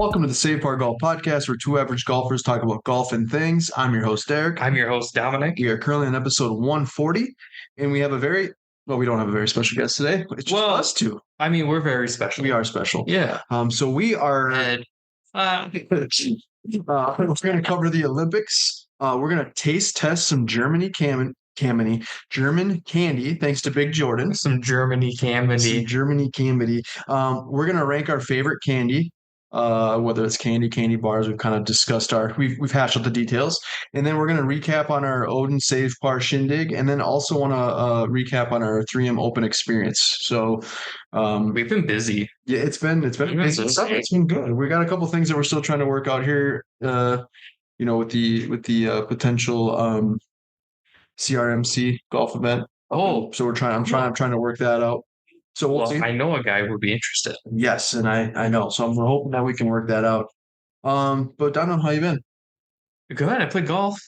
Welcome to the Save Par Golf Podcast, where two average golfers talk about golf and things. I'm your host, Derek. I'm your host, Dominic. We are currently on episode 140, and we have we don't have a very special guest today. It's just us two. I mean, we're very special. We are special. Yeah. So we are. We're going to cover the Olympics. We're going to taste test some German candy, thanks to Big Jordan. Some Germany candy. We're going to rank our favorite candy. Whether it's candy bars, we've kind of discussed we've hashed out the details, and then we're going to recap on our Odin Save Par Shindig, and then also want to recap on our 3M Open experience. So we've been busy. Yeah, it's been good. We got a couple things that we're still trying to work out here. With the potential CRMC golf event. Oh, so I'm trying to work that out. So we'll see. I know a guy would be interested. Yes, and I know. So we're hoping that we can work that out. But Donald, how you been? Good. I played golf.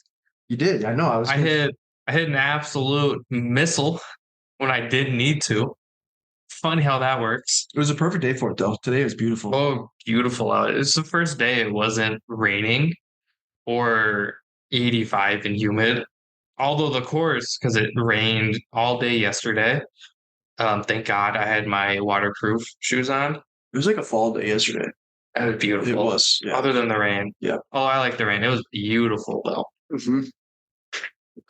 You did. I know. I hit an absolute missile when I didn't need to. Funny how that works. It was a perfect day for it, though. Today was beautiful. Oh, beautiful out. It was the first day it wasn't raining or 85 and humid. Although the course, because it rained all day yesterday. Thank God I had my waterproof shoes on. It was like a fall day yesterday. It was beautiful. It was, yeah. Other than the rain. Yeah. Oh, I like the rain. It was beautiful, though. Mm-hmm.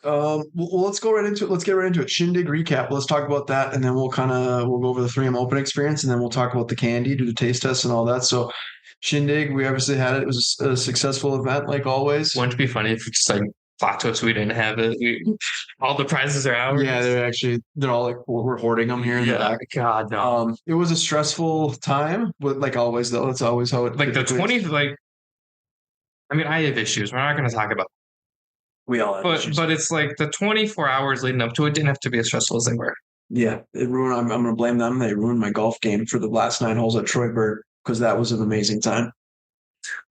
Well, let's go right into it. Let's get right into it. Shindig recap. Let's talk about that, and then we'll go over the 3M Open experience, and then we'll talk about the candy, do the taste test, and all that. So, Shindig, we obviously had it. It was a successful event, like always. Wouldn't it be funny if it's like plot twist, we didn't have it. All the prizes are ours. Yeah, they're all like we're hoarding them here in the back. God, no. It was a stressful time, but like always, though, it's always how it. Like the 20, I have issues. We're not going to talk about. We all have issues. But it's like the 24 hours leading up to it didn't have to be as stressful as they were. Yeah, it ruined. I'm going to blame them. They ruined my golf game for the last 9 holes at Troyberg because that was an amazing time,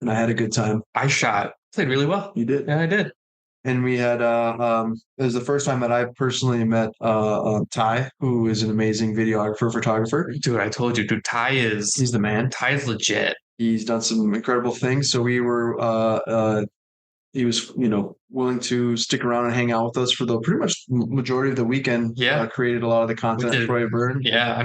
and I had a good time. I played really well. You did? Yeah, I did. And we had it was the first time that I personally met Ty, who is an amazing photographer. Dude, I told you, Ty he's the man. Ty is legit. He's done some incredible things. So we were he was willing to stick around and hang out with us for the pretty much majority of the weekend. Yeah, created a lot of the content at Troy Burn. Yeah,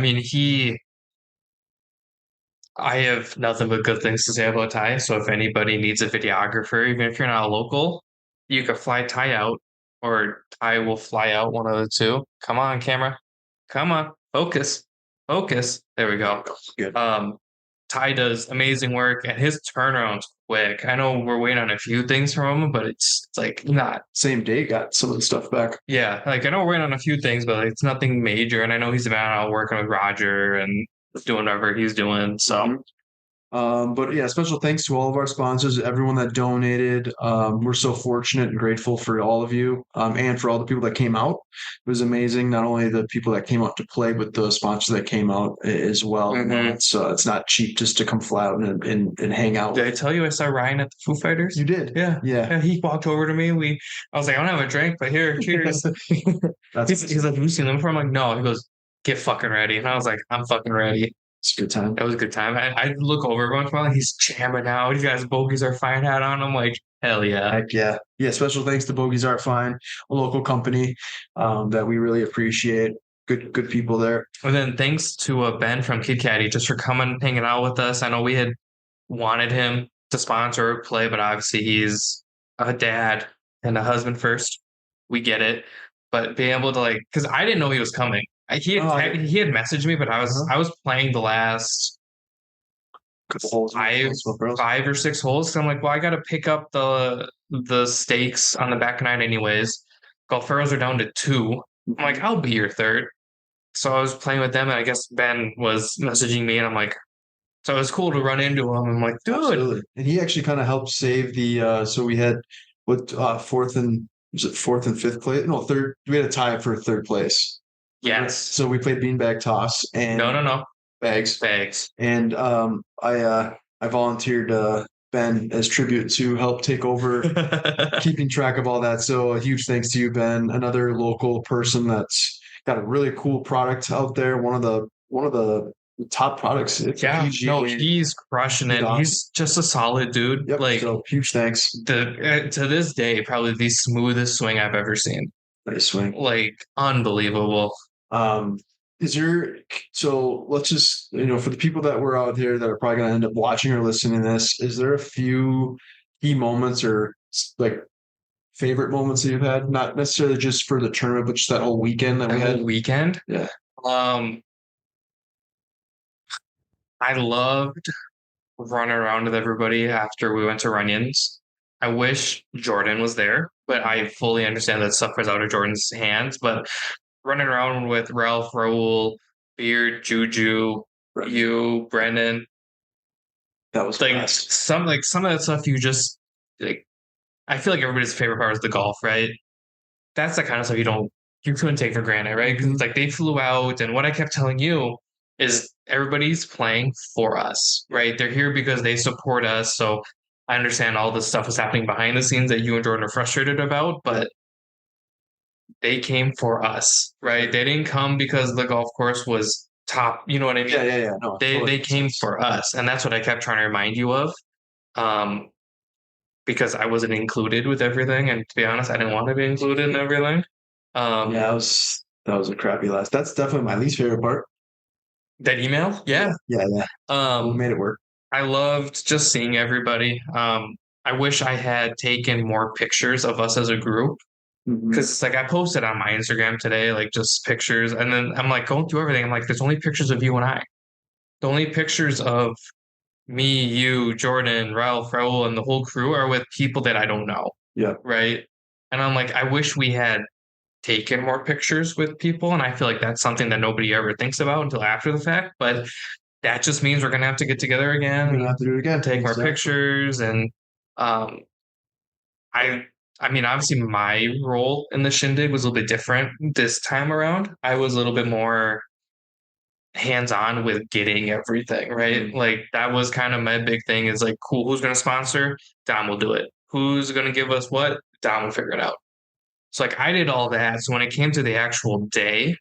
I have nothing but good things to say about Ty. So if anybody needs a videographer, even if you're not a local, you could fly Ty out, or Ty will fly out, one of the two. Come on, camera. Come on. Focus. There we go. Good. Ty does amazing work, and his turnaround's quick. I know we're waiting on a few things from him, but it's like not. Same day, got some of the stuff back. Yeah, like I know we're waiting on a few things, but it's nothing major. And I know he's been out working with Roger and doing whatever he's doing. So. But yeah, special thanks to all of our sponsors, everyone that donated. We're so fortunate and grateful for all of you, and for all the people that came out. It was amazing. Not only the people that came out to play, but the sponsors that came out as well. Mm-hmm. It's not cheap just to come fly out and hang out. Did I tell you I saw Ryan at the Foo Fighters? You did? Yeah. He walked over to me. I was like, I don't have a drink, but here, cheers. He's like, have you seen them before? I'm like, no. He goes, get fucking ready. And I was like, I'm fucking ready. It's a good time. That was a good time. I look over every once in a while. He's jamming out. You guys, Bogies Are Fine hat on. I'm like, hell yeah. Heck yeah. Yeah, special thanks to Bogies Are Fine, a local company that we really appreciate. Good people there. And then thanks to Ben from Kid Caddy just for coming, hanging out with us. I know we had wanted him to sponsor or play, but obviously he's a dad and a husband first. We get it. But being able to because I didn't know he was coming. He had messaged me, but I was playing the last five or 6 holes. So I'm like, well, I got to pick up the stakes on the back 9 anyways. Golferos are down to 2. I'm like, I'll be your third. So I was playing with them, and I guess Ben was messaging me, and I'm like, so it was cool to run into him. I'm like, dude. Absolutely. And he actually kind of helped save the. So we had fourth and fifth place? No, third. We had a tie for 3rd place. Yes. So we played beanbag toss and no bags. And I volunteered Ben as tribute to help take over keeping track of all that. So a huge thanks to you, Ben. Another local person that's got a really cool product out there. One of the top products. It's a Yeah, no, PGA. he's crushing He's it. awesome. He's just a solid dude. Yep. Like So huge thanks. the to this day, probably the smoothest swing I've ever seen. Nice swing. Like unbelievable. Um, is there, so let's just, for the people that were out there that are probably going to end up watching or listening to this, is there a few key moments or like favorite moments that you've had? Not necessarily just for the tournament, but just that whole weekend that we That had? whole weekend. Yeah. Um, I loved running around with everybody after we went to run-ins. I wish Jordan was there, but I fully understand that stuff was out of Jordan's hands. But running around with Ralph, Raul, Beard, Juju, Right. you, Brendan, That was like fast. some of that stuff you just like. I feel like everybody's favorite part is the golf, right? That's the kind of stuff you couldn't take for granted, right? Because it's like they flew out, and what I kept telling you is everybody's playing for us, right? They're here because they support us. So I understand all this stuff is happening behind the scenes that you and Jordan are frustrated about, but they came for us, right? They didn't come because the golf course was top. You know what I mean? Yeah. No, totally They makes came sense. for us, and that's what I kept trying to remind you of. Um, because I wasn't included with everything, and to be honest, I didn't want to be included in everything. Yeah, that was a crappy last. That's definitely my least favorite part. That email, yeah. Yeah. We Um, made it work. I loved just seeing everybody. I wish I had taken more pictures of us as a group Mhm. because it's like I posted on my Instagram today, like just pictures, and then I'm like going through everything. I'm like, there's only pictures of you and I. The only pictures of me, you, Jordan, Ralph, Raul, and the whole crew are with people that I don't know, Yeah. right? And I'm like, I wish we had taken more pictures with people, and I feel like that's something that nobody ever thinks about until after the fact. But that just means we're gonna have to get together again We're gonna and have to do it again. take more Exactly. pictures. And um, I, I mean, obviously my role in the shindig was a little bit different this time around. I was a little bit more hands-on with getting everything right. Like that was kind of my big thing. Is like, cool, who's gonna sponsor? Dom will do it. Who's gonna give us what? Dom will figure it out. So like I did all that. So when it came to the actual day,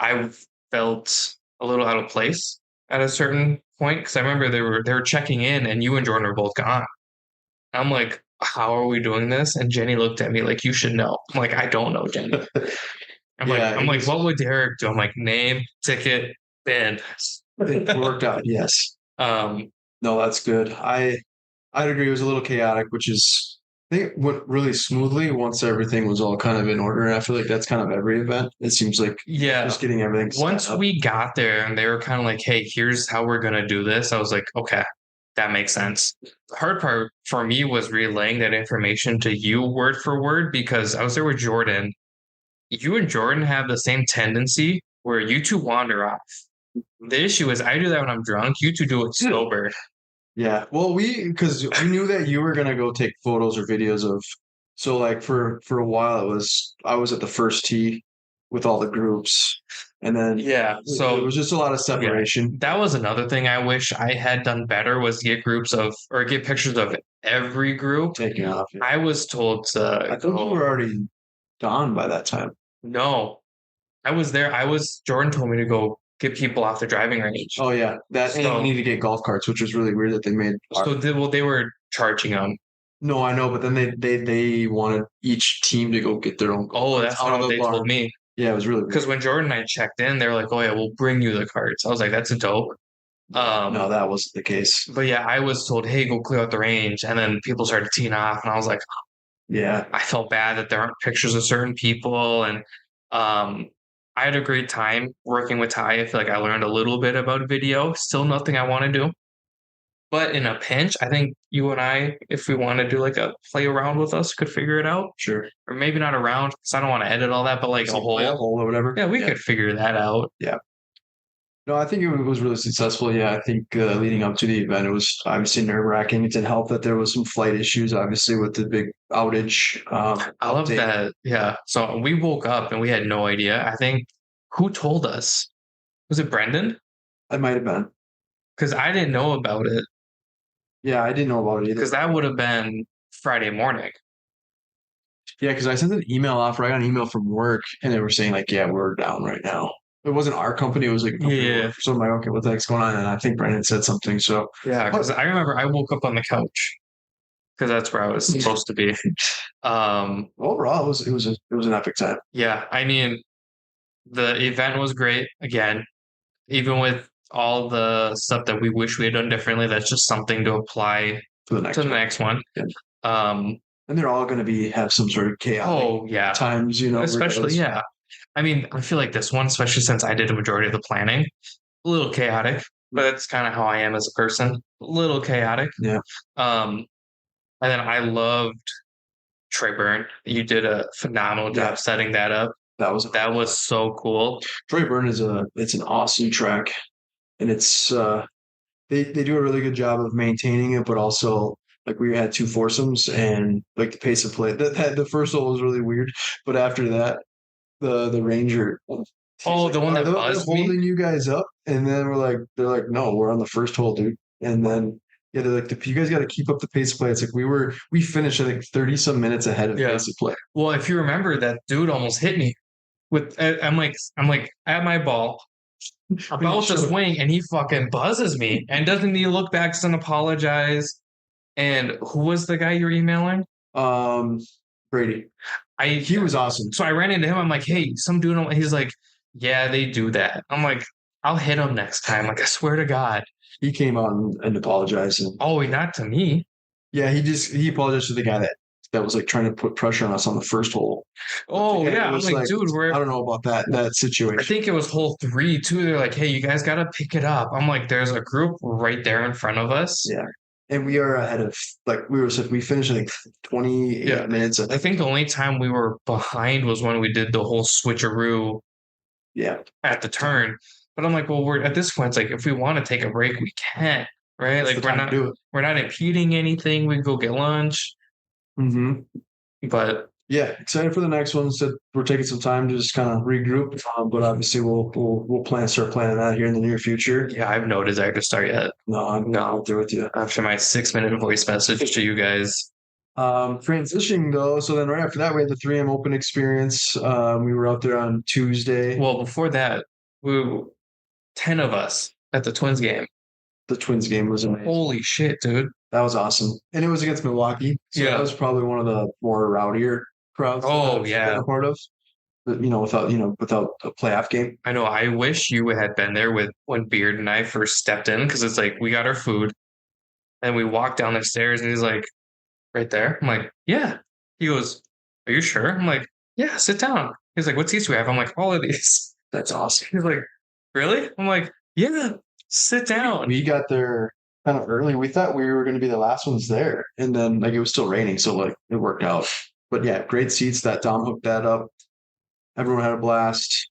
I felt a little out of place at a certain point because I remember they were checking in and you and Jordan were both gone. I'm like, how are we doing this? And Jenny looked at me like, you should know. I'm like, I don't know, Jenny. Yeah, I'm like, what would Derek do? I'm like, name, ticket, band. it worked out. Yes. Um, No, that's good. I'd agree. It was a little chaotic, which is I think it went really smoothly once everything was all kind of in order. And I feel like that's kind of every event. It seems like yeah. just getting everything Once set up. we got there and they were kind of like, hey, here's how we're gonna do this, I was like, okay, that makes sense. The hard part for me was relaying that information to you word for word because I was there with Jordan. You and Jordan have the same tendency where you two wander off. The issue is I do that when I'm drunk. You two do it sober. Yeah. Well, because we knew that you were gonna go take photos or videos of. So like for a while I was at the first tee with all the groups, and then Yeah. it So was just a lot of yeah, separation. that was another thing I wish I had done better was get groups of or get pictures of every group. Taking off. Yeah. I was told to I thought you were already gone by that time. no, I was there. Jordan told me to go get people off the driving range. Oh yeah, that and So you need to get golf carts, which was really weird that they made. they were charging them. No, I know, but then they wanted each team to go get their own golf Oh, carts that's out not of what the they told barn. me. Yeah, it was really weird. Because when Jordan and I checked in, they were like, "Oh yeah, we'll bring you the carts." I was like, "That's a dope." No, that wasn't the case. But yeah, I was told, "Hey, go clear out the range," and then people started teeing off, and I was like, Yeah, I felt bad that there aren't pictures of certain people, and um, I had a great time working with Ty. I feel like I learned a little bit about video. Still nothing I want to do, but in a pinch, I think you and I, if we want to do like a play around with us, could figure it out. sure. Or maybe not around because I don't want to edit all that, but like a Play a whole. hole or whatever. Yeah, we could figure that out. Yeah. No, I think it was really successful. Yeah, I think leading up to the event, it was obviously nerve-wracking. It didn't help that there was some flight issues, obviously, with the big outage. I love update. that. Yeah. So we woke up and we had no idea. I think who told us? Was it Brendan? It might have been. Because I didn't know about it. Yeah, I didn't know about it either. Because that would have been Friday morning. Yeah, because I sent an email off. I got an email from work, and they were saying like, "Yeah, we're down right now." it wasn't our company. It was like a company we Yeah, worked for. So I'm like, okay, what the heck's going on? And I think Brandon said something. So, yeah. Because but I remember I woke up on the couch because that's where I was supposed to be. overall, it was an epic time. Yeah, I mean, the event was great. Again, even with all the stuff that we wish we had done differently, that's just something to apply For the to next the one. next one. Yeah. Um, And they're all going to have some sort of chaotic oh yeah, times, especially regardless. yeah. I mean, I feel like this one, especially since I did a majority of the planning, a little chaotic, but that's kind of how I am as a person. A little chaotic. Yeah, Um, and then I loved Trey Byrne. You did a phenomenal yeah, job setting that up. That was so cool. Troy Byrne it's an awesome track, and it's they do a really good job of maintaining it, but also like we had two foursomes and like the pace of play. The first hole was really weird, but after that, the Ranger, he's Oh, like, the one are that they buzzed me. holding you guys up? And then they're like, no, we're on the first hole, dude. And then yeah, they're like, you guys got to keep up the pace of play. It's like we finished I think 30 some minutes ahead of Yeah. pace of play. Well, if you remember, that dude almost hit me with. I'm like at my ball, about to swing, and he fucking buzzes me, and doesn't he look back, doesn't apologize? And who was the guy you were emailing? Um, Brady, he was awesome. So I ran into him. I'm like, hey, some dude. He's like, yeah, they do that. I'm like, I'll hit him next time. Like, I swear to God. He came out and apologized. And Oh, not to me. yeah, he apologized to the guy that was like trying to put pressure on us on the first hole. Oh yeah, I'm like, dude, I don't know about that situation. I think it was hole 3 too. They're like, hey, you guys got to pick it up. I'm like, there's a group right there in front of us. Yeah. And we are ahead of we finished I think 28 minutes. I think the only time we were behind was when we did the whole switcheroo at the turn. But I'm like, well, we're at this point, it's like if we want to take a break, we can, right? Like we're not impeding anything. We can go get lunch. Mm-hmm. But yeah, excited for the next one. So we're taking some time to just kind of regroup. But obviously we'll start planning that here in the near future. Yeah, I have no desire to start yet. No, I'm there with you. After my 6-minute voice message to you guys. Transitioning though, so then right after that we had the 3M Open experience. We were out there on Tuesday. Well, before that, 10 of us at the Twins game. The Twins game was amazing. Holy shit, dude. That was awesome. And it was against Milwaukee. So that was probably one of the more rowdier crowds I've been a part of. Without a playoff game. I know. I wish you had been there when Beard and I first stepped in, because it's like we got our food and we walked down the stairs and he's like, right there. I'm like, yeah. He goes, are you sure? I'm like, yeah, sit down. He's like, what seats do we have? I'm like, all of these. That's awesome. He's like, really? I'm like, yeah, sit down. We got there kind of early. We thought we were going to be the last ones there. And then like it was still raining. So like it worked out. But yeah, great seats. That Dom hooked that up. Everyone had a blast.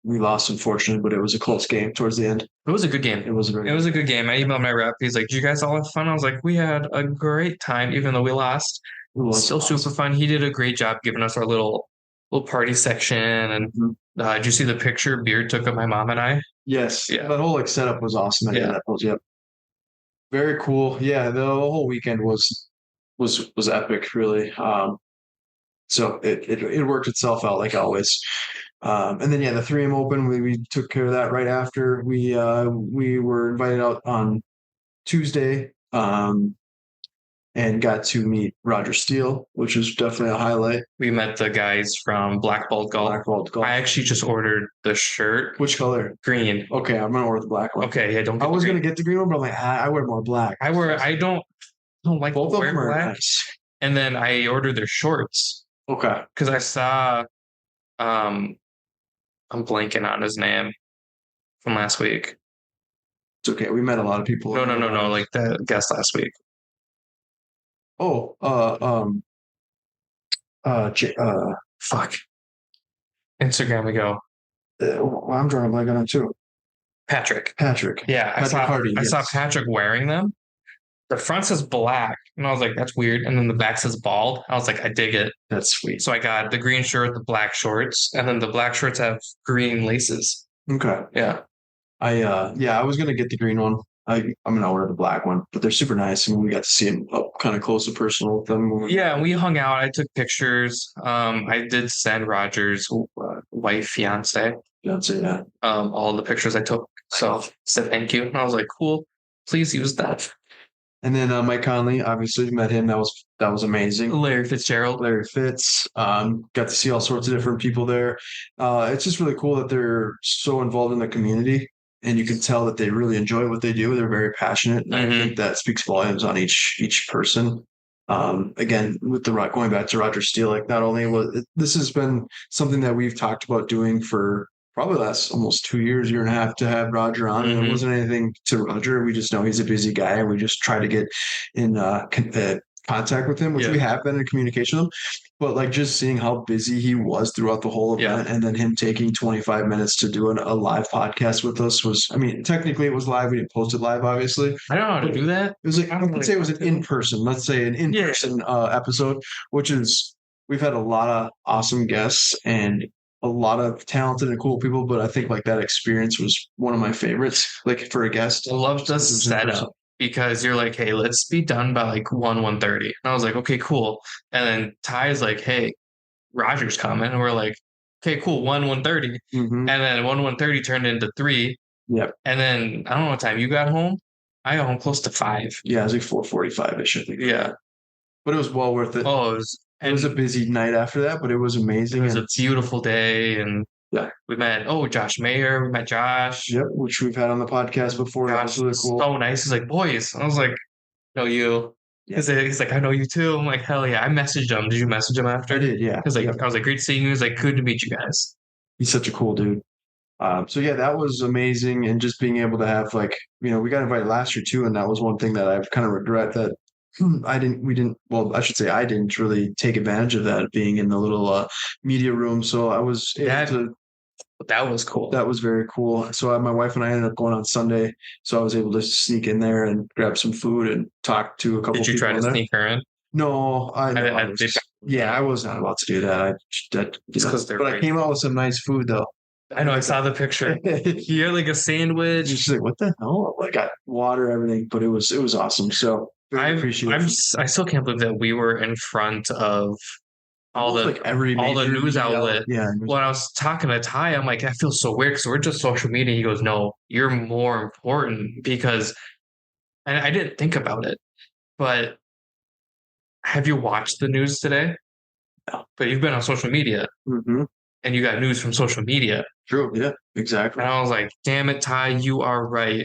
We lost, unfortunately, but it was a close game towards the end. It was a good game. It was a good game. I emailed my rep. He's like, did you guys all have fun? I was like, we had a great time, even though we lost. It was still awesome. Super fun. He did a great job giving us our little party section. And did you see the picture Beard took of my mom and I? Yes. Yeah. That whole setup was awesome. That pose. Yep. Very cool. Yeah. The whole weekend was epic, really. So it worked itself out like always. And then the 3M Open, we took care of that right after. We were invited out on Tuesday and got to meet Roger Steele, which was definitely a highlight. We met the guys from Black Ball Golf. I actually just ordered the shirt. Which color? Green. Okay, I'm gonna order the black one. Okay, yeah, don't. I was gonna get the green one, but I'm like, I wear more black. I don't like both of them are black. Nice. And then I ordered their shorts. Okay. Because I saw, I'm blanking on his name from last week. It's okay. We met a lot of people. No. Like the guest last week. Oh, fuck. Instagram ago. I'm drawing a blank on it too. Patrick. Yeah, I saw Patrick wearing them. The front says black, and I was like, that's weird. And then the back says bald. I was like, I dig it. That's sweet. So I got the green shirt, the black shorts, and then the black shorts have green laces. Okay. Yeah. I was gonna get the green one. I'm gonna order the black one, but they're super nice. I mean, we got to see them up kind of close and personal with them. Yeah, we hung out. I took pictures. I did send Roger's wife, fiance. Fiance, yeah. all the pictures I took. So said thank you. And I was like, cool. Please use that. And then Mike Conley, obviously met him. That was amazing. Larry Fitzgerald. Larry Fitz, got to see all sorts of different people there. It's just really cool that they're so involved in the community, and you can tell that they really enjoy what they do. They're very passionate, and I think that speaks volumes on each person. Again, with going back to Roger Steele, like not only this has been something that we've talked about doing for probably the last almost 2 years, year and a half to have Roger on. And it wasn't anything to Roger. We just know he's a busy guy, and we just try to get in contact with him, which we have been in communication with him. But like just seeing how busy he was throughout the whole event, and then him taking 25 minutes to do a live podcast with us was, I mean, technically it was live. We didn't post it live, obviously. I don't know how to do that. It was like, let's say it was an in-person, let's say an in-person episode, which is, we've had a lot of awesome guests and a lot of talented and cool people, but I think like that experience was one of my favorites, like for a guest. I love the setup because you're like, hey, let's be done by like 1:30. And I was like, okay, cool. And then Ty's like, hey, Roger's coming. And we're like, okay, cool, 1:30. And then 1:30 turned into 3. Yep. And then I don't know what time you got home. I got home close to 5. Yeah, it was like 4:45-ish, I think. Yeah. But it was well worth it. Oh, it was a busy night after that, but it was amazing. It was a beautiful day, and we met Josh Mayer. We met Josh. Yep, which we've had on the podcast before. Josh really cool. So nice. He's like, boys. I was like, know you. He's like, I know you too. I'm like, hell yeah. I messaged him. Did you message him after? I did, yeah. Because I was like, great seeing you. He's like, good to meet you guys. He's such a cool dude. So yeah, that was amazing, and just being able to have we got invited last year too, and that was one thing that I kind of regret that I didn't really take advantage of that, being in the little media room. So I was able to. That was cool. That was very cool. So my wife and I ended up going on Sunday, so I was able to sneak in there and grab some food and talk to a couple. Did you try to sneak her in? No, I was not about to do that. But I came out with some nice food though. I know. I saw the picture. You had like a sandwich. She's like, "What the hell?" I got water, everything, but it was awesome. So I appreciate it. I still can't believe that we were in front of all the news outlet. Yeah. When I was talking to Ty, I'm like, I feel so weird because we're just social media. He goes, "No, you're more important because," and I didn't think about it, but have you watched the news today? No. But you've been on social media. And you got news from social media. True. Yeah, exactly. And I was like, damn it, Ty, you are right.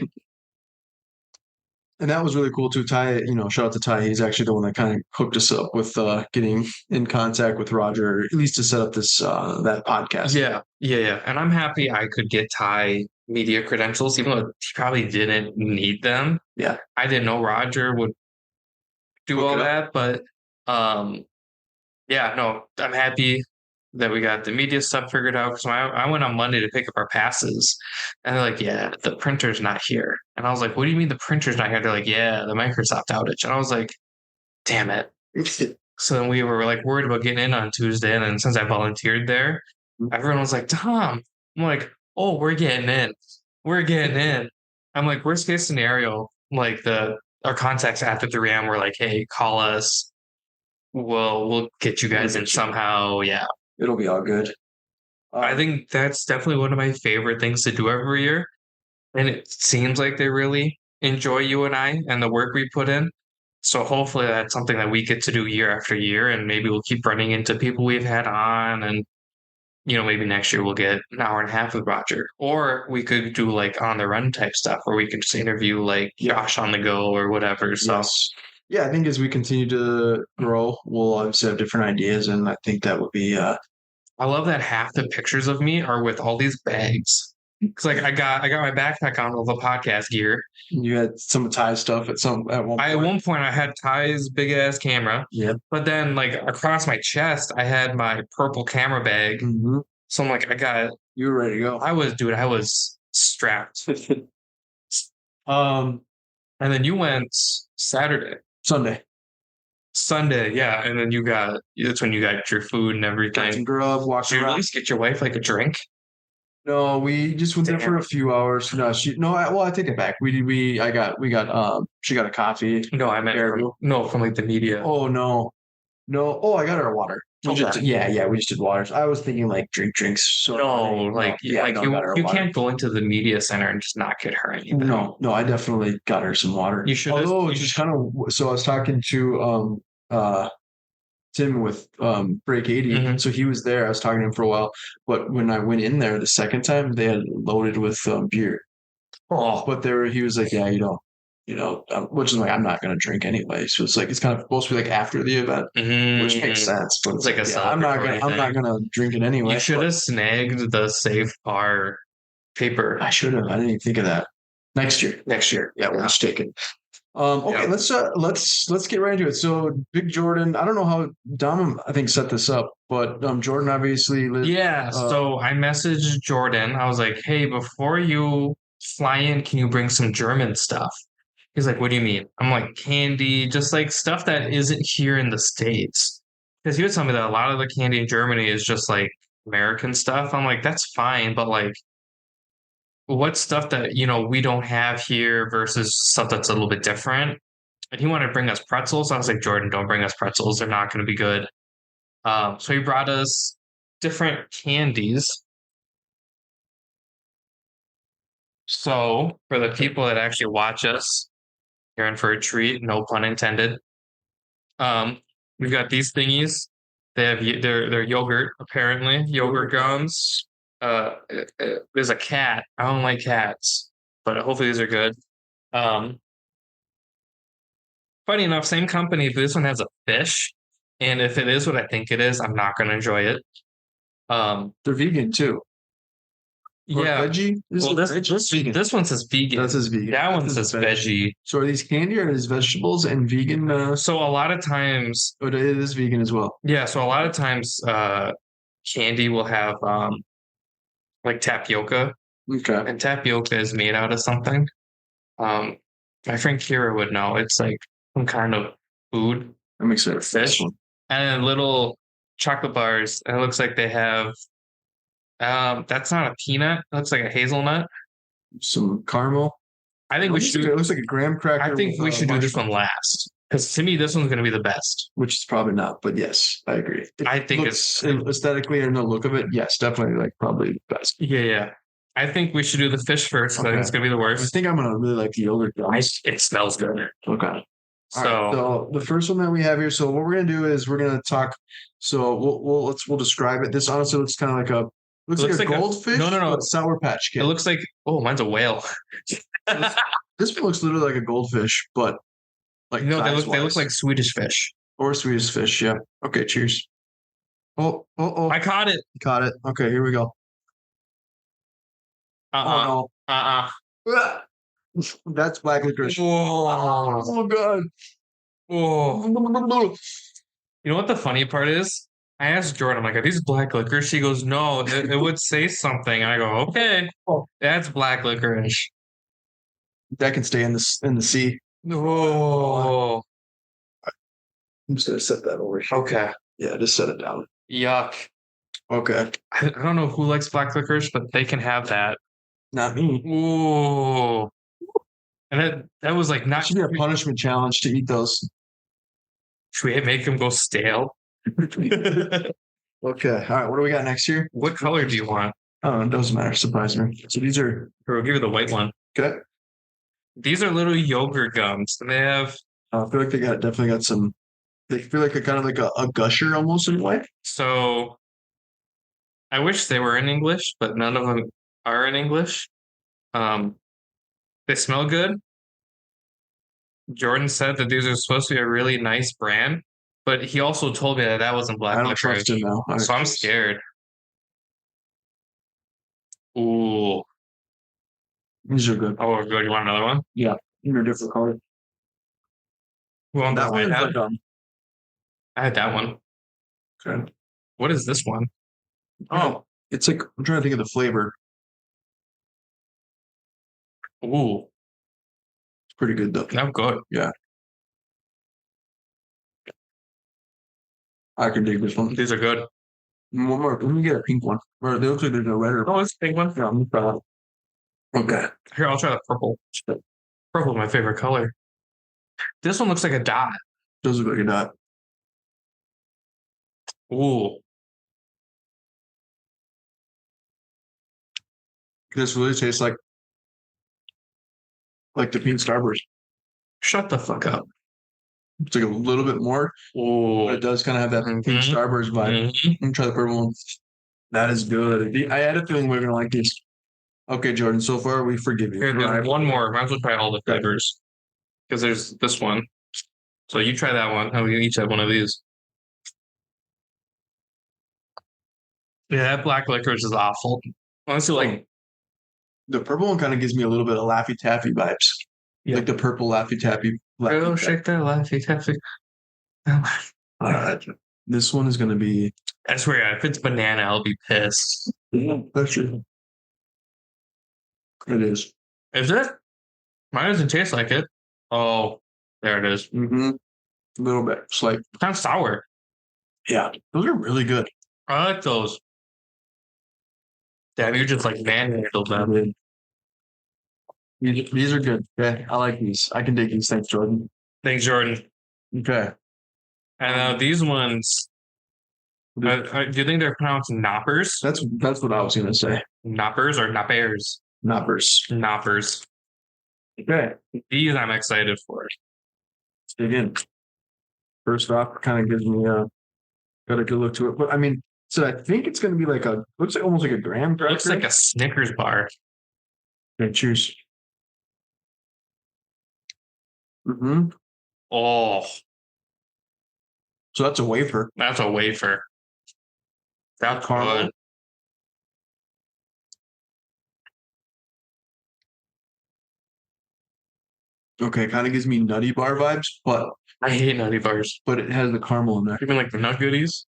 And that was really cool too. Ty, shout out to Ty. He's actually the one that kind of hooked us up with getting in contact with Roger, at least to set up this that podcast. Yeah. And I'm happy I could get Ty media credentials, even though he probably didn't need them. Yeah. I didn't know Roger would do all that, but I'm happy that we got the media stuff figured out. So I went on Monday to pick up our passes, and they're like, yeah, the printer's not here. And I was like, what do you mean the printer's not here? They're like, yeah, the Microsoft outage. And I was like, damn it. So then we were like worried about getting in on Tuesday. And then since I volunteered there, everyone was like, Tom. I'm like, oh, we're getting in. I'm like, worst case scenario, like our contacts after 3 a.m. were like, hey, call us. We'll get you guys in somehow. Yeah. It'll be all good. I think that's definitely one of my favorite things to do every year. And it seems like they really enjoy you and I and the work we put in. So hopefully that's something that we get to do year after year. And maybe we'll keep running into people we've had on. And, maybe next year we'll get an hour and a half with Roger. Or we could do like on the run type stuff where we could just interview like Josh on the go or whatever. So. Yes. Yeah, I think as we continue to grow, we'll obviously have different ideas, and I think that would be. I love that half the pictures of me are with all these bags. Because like I got my backpack on with the podcast gear. You had some Ty stuff at one point. At one point, I had Ty's big ass camera. Yeah. But then, like across my chest, I had my purple camera bag. So I'm like, you were ready to go. I was strapped. And then you went Sunday, yeah, and then that's when you got your food and everything. Got some grub, walked around. Did you at least get your wife like a drink? No, we just went there for a few hours. No, I take it back. She got a coffee. No, I meant from like the media. Oh no. Oh, I got her a water. Yeah, we just did waters. I was thinking like drinks. So No, like yeah, like no, got her you water. can't go into the media center and just not get her anything. No, I definitely got her some water. You should. Although it's just kind of so I was talking to Tim with Break 80. Mhm. So he was there. I was talking to him for a while. But when I went in there the second time, they had loaded with beer. Oh, But he was like, yeah, which is like, I'm not going to drink anyway. So it's like, it's kind of supposed to be like after the event, which makes sense. But It's like a I'm not celebratory I'm not thing. going to drink it anyway. You should have snagged the safe bar paper. I should have. I didn't even think of that. Next year. Yeah, we'll just take it. Okay, let's get right into it. So Big Jordan, I don't know how Dom I think set this up, but Jordan obviously lived. Yeah, so I messaged Jordan. I was like, "Hey, before you fly in, can you bring some German stuff?" He's like, "What do you mean?" I'm like, "Candy, just like stuff that isn't here in the States." Because he was telling me that a lot of the candy in Germany is just like American stuff. I'm like, "That's fine, but like what stuff that we don't have here versus stuff that's a little bit different?" And he wanted to bring us pretzels. I was like, Jordan, don't bring us pretzels. They're not going to be good. So he brought us different candies. So for the people that actually watch us, you're in for a treat. No pun intended. Um, we've got these thingies. They're yogurt apparently, yogurt gums. There's a cat. I don't like cats, but hopefully these are good. Um, Funny enough, same company, but this one has a fish. And if it is what I think it is, I'm not going to enjoy it. They're vegan too. Or Yeah. veggie? Well, this one says vegan. That says vegan. That one says veggie. So are these candy or are these vegetables and vegan? So a lot of times, it is vegan as well. yeah. So a lot of times, candy will have like tapioca, Okay. and tapioca is made out of something. My friend Kira would know. It's like some kind of food, That makes sense. fish, and then little chocolate bars. And it looks like they have. That's not a peanut. It looks like a hazelnut. Some caramel. I think we should. It looks like a graham cracker. I think we should do this one last because to me this one's going to be the best. Which is probably not, but yes, I agree. I think it's aesthetically and the look of it. Yes, definitely like probably the best. Yeah. I think we should do the fish first. Okay. I think it's going to be the worst. I think I'm going to really like the yogurt. It smells good. Okay. So the first one that we have here. So what we're gonna do is we're gonna talk. So we'll describe it. This honestly looks kind of like a looks like a goldfish. No. Sour Patch Kid. It looks like mine's a whale. This one looks literally like a goldfish, but like no, they look like Swedish fish or Swedish fish. Yeah. Okay. Cheers. Oh! I caught it. Caught it. Okay. Here we go. Oh no. That's black licorice. Oh god. Oh. You know what the funny part is? I asked Jordan, I'm like, are these black licorice? She goes, no, it would say something. I go, okay, that's black licorice. That can stay in the sea. Oh. I'm just gonna set that over here. Okay. Yeah, just set it down. Yuck. Okay. I don't know who likes black licorice, but they can have that. Not me. Ooh. And that was like not. Should be a punishment challenge to eat those. Should we make them go stale? Okay. All right. What do we got next here? What color do you want? Oh, it doesn't matter. Surprise me. So these are. Here, we'll give you the white one. Okay. These are little yogurt gums. And they have. I feel like they definitely got some. They feel like a kind of like a gusher almost in a way. So I wish they were in English, but none of them are in English. They smell good. Jordan said that these are supposed to be a really nice brand, but he also told me that wasn't black licorice. I don't trust him now. So I'm scared. Ooh. These are good. Oh, good. You want another one? Yeah. In a different color. You want that one? I had that one. Okay. What is this one? Oh, it's like I'm trying to think of the flavor. Ooh. It's pretty good though. I'm good. Yeah. I can dig this one. These are good. One more. Let me get a pink one. Or they look like there's a red or. Oh, it's a pink one. Yeah, I'm proud. Okay. Here, I'll try the purple. Purple, my favorite color. This one looks like a dot. Does look like a dot. Ooh, This really tastes like the pink Starburst. shut the fuck up. It's like a little bit more, but Ooh. it does kind of have that pink Mm-hmm. Starburst vibe. Mm-hmm. Let me try the purple one. That is good. I had a feeling we were gonna like these. Okay, Jordan. So far, we forgive you. Here, there's one more. Might as well try all the flavors because there's this one. So you try that one. How we each have one of these. Yeah, that black licorice is awful. Honestly, like, The purple one kind of gives me a little bit of Laffy Taffy vibes, yeah. like the purple Laffy Taffy. Girl, shake that laffy taffy. This one is gonna be. I swear, if it's banana, I'll be pissed. That's true. It is. Is it? Mine doesn't taste like it. Oh, there it is. Mm-hmm. A little bit. It's like, Kind of sour. yeah, those are really good. I like those. Damn, you just like manhandled them. These are good. Okay, I like these. I can dig these. Thanks, Jordan. Thanks, Jordan. Okay. And these ones, do you think they're pronounced knoppers? That's what I was gonna say. Knoppers or knoppers? Knoppers. Knoppers. Okay. These I'm excited for. Let's dig in. First off, kind of gives me got a good look to it. But I mean, so I think it's gonna be like looks like almost like a graham cracker. Looks like a Snickers bar. Okay, cheers. Mm-hmm. Oh, So that's a wafer. that's a wafer. That's Caramel. good. Okay, kind of gives me nutty bar vibes, but I hate nutty bars. it has the caramel in there. Even like the nut goodies.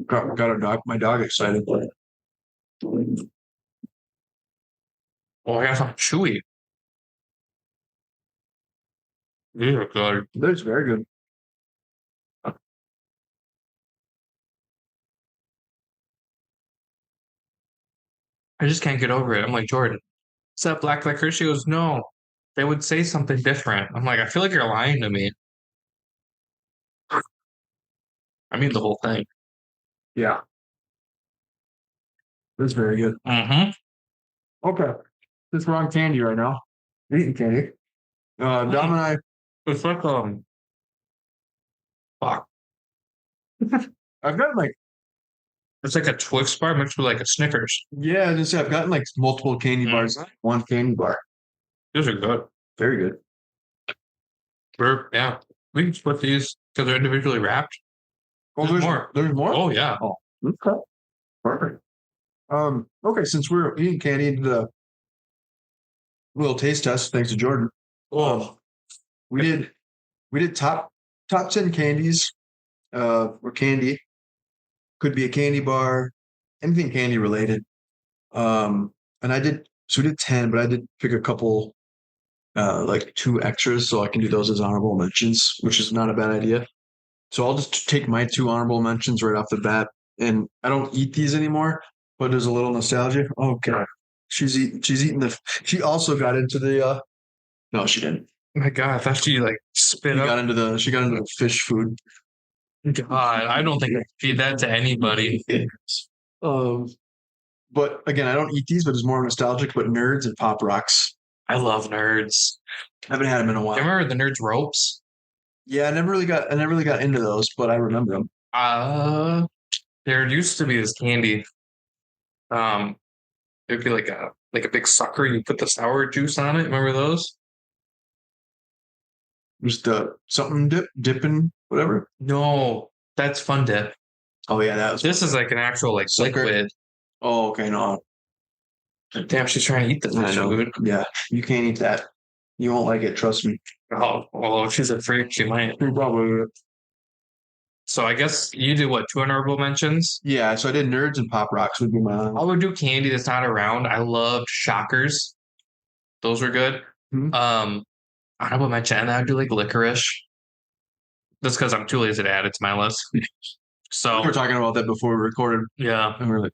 Got my dog excited. Oh, I got some chewy. These are good. That's very good. I just can't get over it. I'm like, Jordan, is that black licorice? She goes, no. They would say something different. I'm like, I feel like you're lying to me. I mean, the whole thing. Yeah, that's very good. Mm-hmm. Okay, this wrong candy right now. Eating candy. Dom and I. It's like fuck. I've gotten like It's like a Twix bar mixed with like a Snickers. yeah, just I've gotten like multiple candy bars. One candy bar. Those are good. Very good. Yeah, we can split these because they're individually wrapped. Oh, There's more. There's more. Oh yeah. Oh, okay. Perfect. Okay, since we're eating candy, the little taste test, thanks to Jordan. Oh, We did top 10 candies, or candy. Could be a candy bar, anything candy related. And we did 10, but I did pick a couple, like two extras, so I can do those as honorable mentions, which is not a bad idea. So I'll just take my two honorable mentions right off the bat. And I don't eat these anymore, but there's a little nostalgia. Okay. She's eating she also got into the no, she didn't. my God, I thought she like spit up. She got into the fish food. God, I don't think I could feed that to anybody. Um but again, I don't eat these, but it's more nostalgic, but nerds and pop rocks. I love nerds. I haven't had them in a Do while. you remember the nerds ropes? Yeah, I never really got into those, but I remember them. There used to be this candy. It'd be like a big sucker. You put the sour juice on it. Remember those? Just something dipping, whatever. No, that's Fun Dip. Oh yeah, that was This is like an actual like Sucker. liquid. Oh, okay, no. Damn, she's trying to eat this I know. food. Yeah, you can't eat that. You won't like it, trust me. Oh, well, if she's a freak, she might. You probably So I guess you do what, two honorable mentions? yeah, so I did nerds and pop rocks would be my I would do candy that's not around. I loved Shockers. Those were good. Mhm. Honorable mention, and I would do like licorice. Just because I'm too lazy to add it to my list. So we were talking about that before we recorded, yeah. and we are like,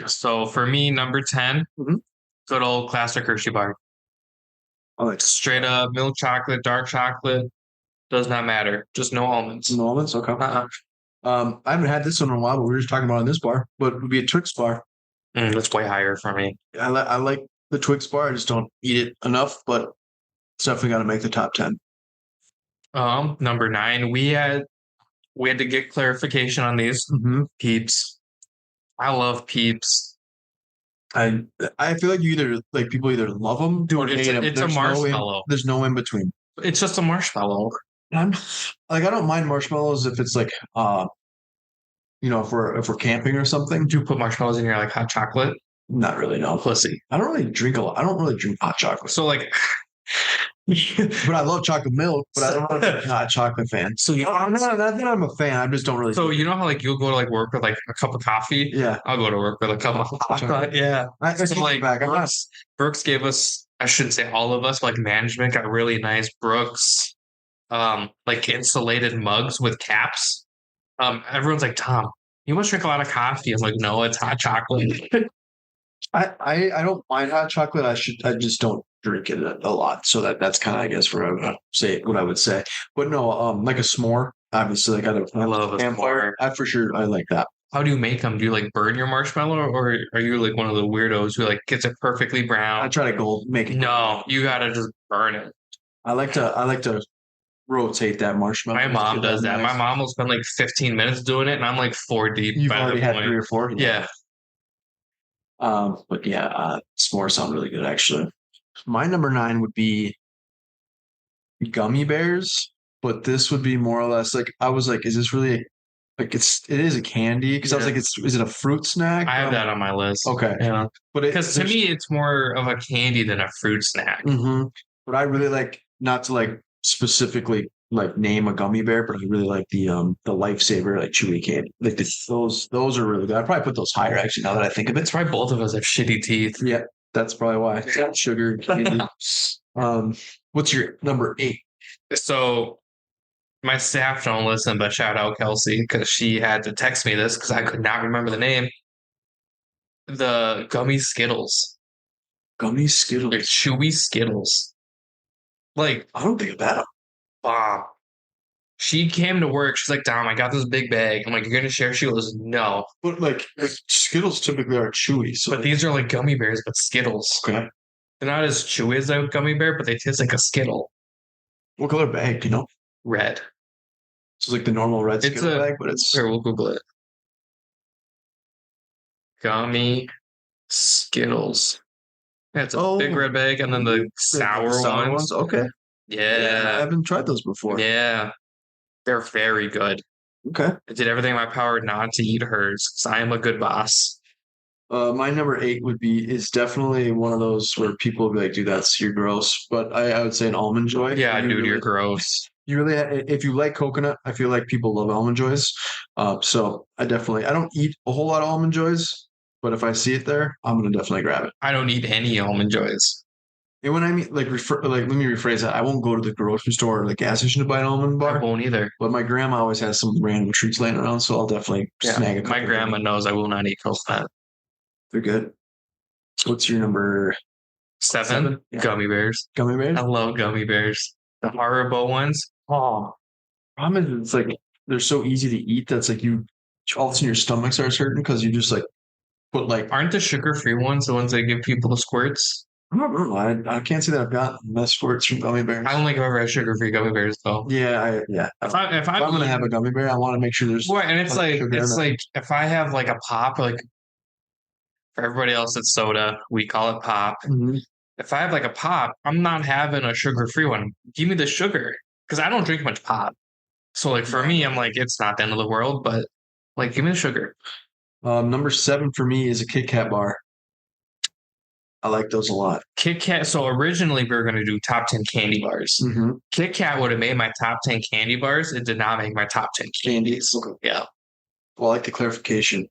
So for me, number 10, Mhm. good old classic Hershey bar. I like Straight up milk chocolate, dark chocolate, does not matter. Just no almonds. no almonds. Okay. Uh-uh. I haven't had this one in a while, but we were just talking about it in this bar. But it would be a Twix bar. That's way higher for me. I like the Twix bar. I just don't eat it enough, but it's definitely got to make the top 10. Number 9, we had to get clarification on these. Mm-hmm. Peeps. I love Peeps. I I feel like people either love them or Dude, hate them. it's a marshmallow. There's no in between. It's just a marshmallow. I'm like I don't mind marshmallows if it's like if we're camping or something. Do you put marshmallows in your like hot chocolate? Not really, no. Pussy. I don't really drink a lot. I don't really drink hot chocolate. So like But I love chocolate milk, but I don't know if I'm a hot chocolate fan. So you not that I'm a fan. I just don't really. So you know how like you'll go to like work with like a cup of coffee? Yeah. I'll go to work with a cup of hot chocolate. Yeah. I So take like it back. Brooks gave us, I shouldn't say all of us, but like management got really nice Brooks like insulated mugs with caps. Everyone's like, Tom, you must drink a lot of coffee. I was like, no, it's hot chocolate. I don't mind hot chocolate. I just don't drink it a lot. So that's kind of I guess what I would say. But no, like a s'more, obviously like I love a campfire. s'more. I for sure I like that. How do you make them? Do you like burn your marshmallow, or are you like one of the weirdos who like gets it perfectly brown? I try to make it. No, you gotta just burn it. I like to rotate that marshmallow. My mom does that. Nice. My mom will spend like 15 minutes doing it, and I'm like 4 deep. You've already had 3 or 4. Yeah. But yeah, s'mores sound really good actually. My number 9 would be gummy bears, but this would be more or less like I was like, is this really it is a candy? Because I was like, is it a fruit snack? I have that on my list. Okay, yeah, but because to me it's more of a candy than a fruit snack. Mm-hmm. But I really like not to like specifically like name a gummy bear, but I really like the lifesaver like chewy candy. Like those are really good. I'd probably put those higher actually now that I think of it. It's why both of us have shitty teeth. Yeah, that's probably why. Sugar candy. What's your number 8? So my staff don't listen, but shout out Kelsey because she had to text me this because I could not remember the name. The gummy Skittles. Gummy Skittles. They're chewy Skittles. Like I don't think about them. Bomb. She came to work. She's like, Dom, I got this big bag. I'm like, you're gonna share? She goes, no. But like Skittles typically are chewy. So but these are like gummy bears, but Skittles. Okay. They're not as chewy as a gummy bear, but they taste like a Skittle. What color bag? Do you know? Red. So it's like the normal red Skittle bag, but it's here. We'll Google it. Gummy Skittles. Yeah, it's a big red bag, and then the sour ones. Okay. Yeah. I haven't tried those before. Yeah. They're very good. Okay. I did everything in my power not to eat hers because I am a good boss. My number 8 is definitely one of those where people will be like, dude, you're gross. But I would say an Almond Joy. Yeah, dude, you're gross. You really, if you like coconut, I feel like people love Almond Joys. So I don't eat a whole lot of Almond Joys, but if I see it there, I'm gonna definitely grab it. I don't eat any Almond Joys. And when I mean let me rephrase that. I won't go to the grocery store or the gas station to buy an almond bar. I won't either. But my grandma always has some random treats laying around, so I'll definitely snag a couple. My grandma knows I will not eat coconut. They're good. What's your number 7? Yeah. Gummy bears. Gummy bears? I love gummy bears. The Haribo ones. Oh. Problem is it's like they're so easy to eat that's like all of a sudden your stomach starts hurting because you just like put like aren't the sugar-free ones the ones that give people the squirts? I don't know. I can't say that I've gotten the squirts from gummy bears. I don't think I've ever had sugar-free gummy bears though. Yeah, If I'm gonna have a gummy bear, I want to make sure there's and it's like if I have like a pop, like for everybody else it's soda, we call it pop. Mm-hmm. If I have like a pop, I'm not having a sugar-free one. Give me the sugar because I don't drink much pop. So like for me, I'm like it's not the end of the world, but like give me the sugar. Number 7 for me is a Kit Kat bar. I like those a lot. Kit Kat. So originally we were going to do top 10 candy bars. Mm-hmm. Kit Kat would have made my top 10 candy bars. It did not make my top 10 candies. Okay. Yeah. Well, I like the clarification.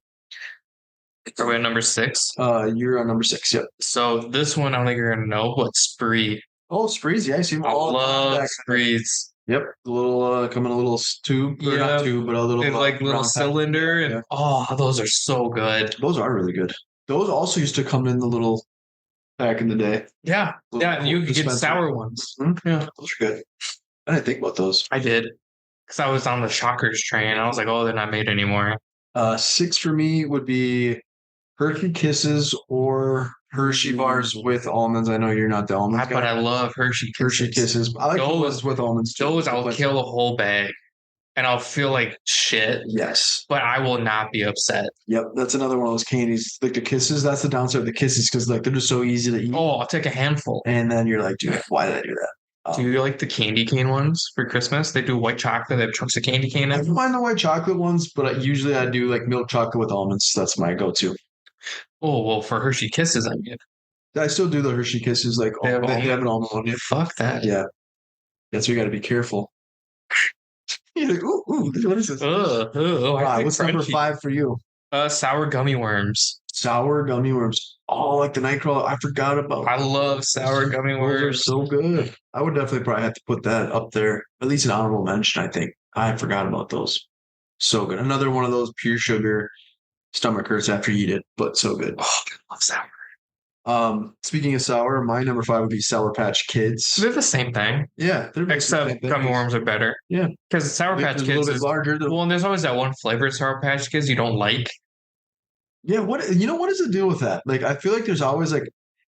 Are we on number 6? You're on number 6. Yep. So this one I don't think you're going to know, but Spree. Oh, Sprees. Yeah, I see them all. I love Sprees. Yep, the little come in a little tube, or not tube, but a little it's like little cylinder, and those are so good. Those are really good. Those also used to come in the little back in the day. Yeah, Little yeah. You Coke could get dispenser. sour ones. Mhm. Yeah, Those are good. I didn't think about those. I did because I was on the Shockers train. I was like, oh, they're not made anymore. Six for me would be Hershey Kisses or Hershey bars with almonds. I know you're not the almonds But guy. I love Hershey Hershey Kisses. Kisses. I like the Those, ones with almonds too. those I'll kill a whole bag, and I'll feel like shit. Yes. But I will not be upset. Yep. That's another one of those candies. Like the kisses, that's the downside of the kisses because like they're just so easy to eat. Oh, I'll take a handful. And then you're like, dude, why did I do that? Do you like the candy cane ones for Christmas? They do white chocolate. They have chunks of candy cane I in. don't mind the white chocolate ones, but usually I do like milk chocolate with almonds. That's my go-to. Oh well, for Hershey Kisses, I mean, I still do the Hershey Kisses. Like they have, they have an almond one. Yeah. fuck that. Yeah. That's where you got to be careful. You're like, ooh, what is this? What's number 5 for you? Sour gummy worms. Sour gummy worms. Oh, like the Nightcrawler. I forgot about. I love sour gummy worms. Those are so good. I would definitely probably have to put that up there. At least an honorable mention, I think. I forgot about those. So good. Another one of those pure sugar. Stomach hurts after you eat it, but so good. Oh, I love sour. Speaking of sour, my number 5 would be Sour Patch Kids. They're the same thing. Yeah, they're except gummy worms are better. Yeah, because Sour Patch Kids a little bit larger. Well, and there's always that one flavor of Sour Patch Kids you don't like. Yeah, what is the deal with that? Like, I feel like there's always like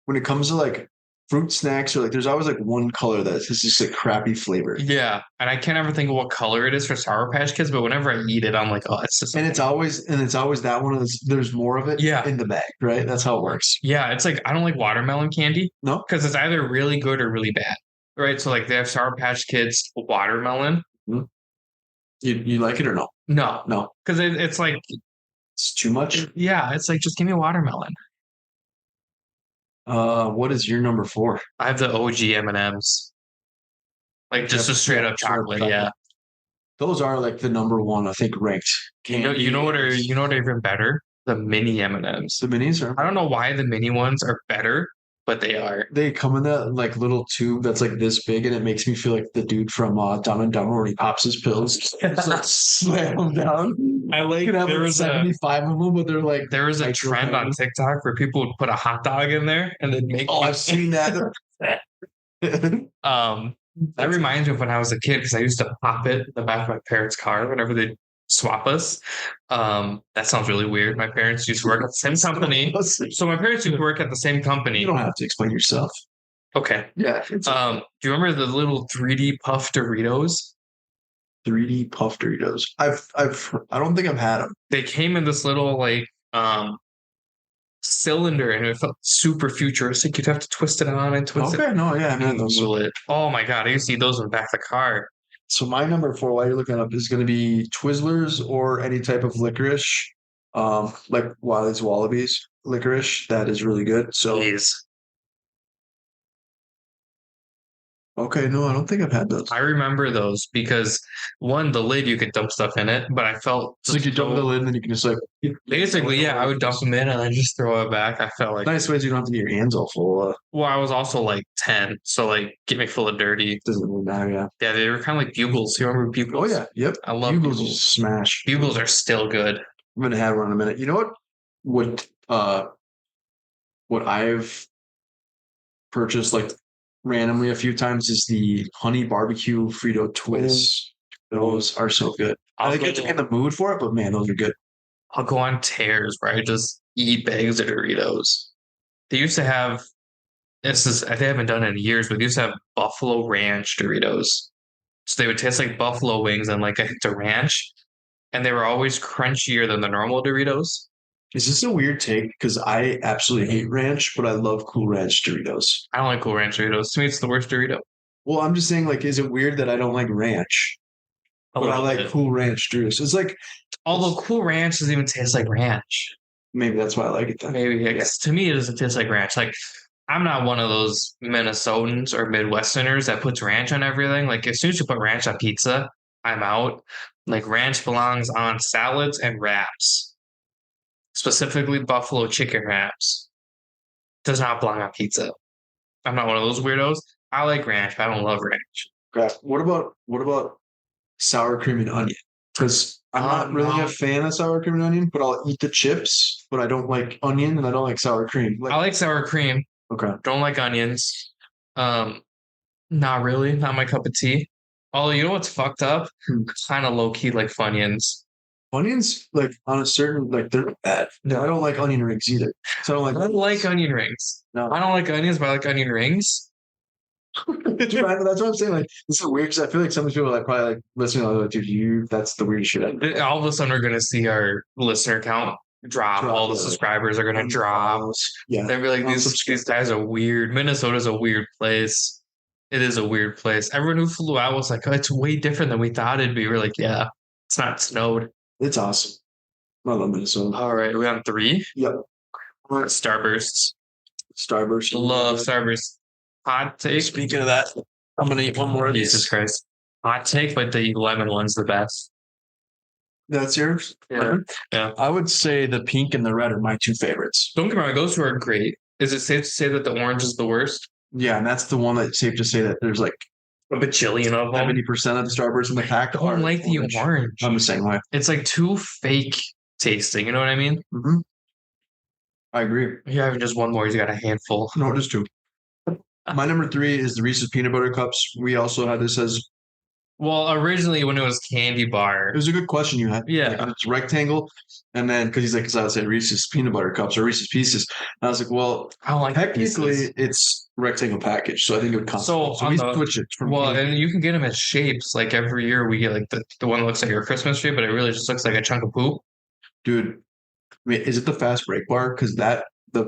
when it comes to like fruit snacks or like there's always like one color that's just a crappy flavor. Yeah, and I can't ever think of what color it is for Sour Patch Kids, but whenever I eat it, I'm like, oh, it's just. And it's always that one. There's more of it. Yeah. In the bag, right? That's how it works. Yeah, it's like I don't like watermelon candy. No, because it's either really good or really bad, right? So like they have Sour Patch Kids watermelon. Mm-hmm. You like it or no? No, because it's like it's too much. Yeah, it's like just give me a watermelon. What is your number 4? I have the OG M&Ms. Like just a straight up chocolate, yeah. Those are like the number 1, I think, ranked. You know what are even better? The mini M&Ms. The minis are. I don't know why the mini ones are better, but they are. They come in that like little tube that's like this big, and it makes me feel like the dude from Dumb and Dumber when he pops his pills. Just like slam them down. I like there was 75 of them, but they're like there was a trend on TikTok where people would put a hot dog in there and then make. Oh, I've seen that. That reminds me of when I was a kid because I used to pop it in the back of my parents' car whenever they swap us. That sounds really weird. My parents used to work at the same company. So my parents used to work at the same company. You don't have to explain yourself. Okay. Yeah. Do you remember the little 3D puff Doritos? 3D puff Doritos. I don't think I've had them. They came in this little like cylinder and it felt super futuristic. You'd have to twist it on and twist it. Okay, no, yeah, I mean those. Oh my god, I used to see those in the back of the car. So my number 4, while you're looking up, is going to be Twizzlers or any type of licorice, like Wiley's Wallabies licorice. That is really good. So. Jeez. Okay, no, I don't think I've had those. I remember those because one, the lid you could dump stuff in it, but I felt so you dump the lid and then you can just like basically, yeah, I would dump them in and then just throw it back. I felt like nice ways you don't have to get your hands all full. Well, I was also like 10, so like get me full of dirty. Doesn't really matter, yeah. Yeah, they were kind of like bugles. You remember bugles? Oh yeah, yep. I love bugles. Smash. Bugles are still good. I'm gonna have one in a minute. You know what? What I've purchased like randomly a few times is the honey barbecue Frito twists. Those are so good. I get in the mood for it, but man, those are good. I'll go on tears where I just eat bags of Doritos. They used to have they haven't done it in years, but they used to have Buffalo Ranch Doritos. So they would taste like buffalo wings and like the ranch, and they were always crunchier than the normal Doritos. Is this a weird take? Because I absolutely hate ranch, but I love Cool Ranch Doritos. I don't like Cool Ranch Doritos. To me, it's the worst Dorito. Well, I'm just saying, like, is it weird that I don't like ranch? But I like Cool Ranch Doritos. It's like, although Cool Ranch doesn't even taste like ranch. Maybe that's why I like it then. Maybe, I guess. To me, it doesn't taste like ranch. Like, I'm not one of those Minnesotans or Midwesterners that puts ranch on everything. Like, as soon as you put ranch on pizza, I'm out. Like, ranch belongs on salads and wraps. Specifically buffalo chicken wraps. Does not belong on pizza. I'm not one of those weirdos. I like ranch, but I don't love ranch. Okay. What about sour cream and onion? Because I'm not really a fan of sour cream and onion, but I'll eat the chips, but I don't like onion and I don't like sour cream. I like sour cream. Okay. Don't like onions. Um, Not really, not my cup of tea. Although you know what's fucked up? Hmm. Kind of low key like Funyuns. Onions, like on a certain, like they're not bad. No, I don't like onion rings either. So I don't I like don't like onion rings. no. I don't like onions, but I like onion rings. Dude, that's what I'm saying. Like, this is weird because I feel like some people like probably like listening. Like, dude, that's the weirdest shit ever. All of a sudden, we're gonna see our listener count drop. All the Yeah, like, subscribers are gonna drop. yeah. They're be like, these guys are weird. Minnesota's a weird place. It is a weird place. Everyone who flew out was like, oh, it's way different than we thought it'd be. We're like, yeah, it's not snowed. It's awesome. I love Minnesota. All right, we on 3. Yep. Starbursts. Starburst. Love Starburst. Hot take. Speaking of that, I'm gonna eat one more of these. Jesus Christ. Hot take, but the lemon one's the best. That's yours? Yeah. Yeah. I would say the pink and the red are my two favorites. Don't get me wrong, those two are great. Is it safe to say that the orange is the worst? Yeah, and that's the one that's safe to say that there's like A bajillion of them. 70% of the Starbursts in the pack I don't like the orange. I'm the same way. It's like too fake tasting. You know what I mean? Mm-hmm. I agree. You're having just one more. He's got a handful. No, just two. My number 3 is the Reese's Peanut Butter Cups. We also had this as. Well, originally when it was candy bar. It was a good question you had. Yeah. Like, it's rectangle. And then, because he's like, because I would say Reese's Peanut Butter Cups or Reese's Pieces. And I was like, well, I don't like technically it's rectangle package. So I think it would count. So we switch it from. Well, and you can get them as shapes. Like every year we get like the one that looks like your Christmas tree, but it really just looks like a chunk of poop. Dude, I mean, is it the fast break bar? Because the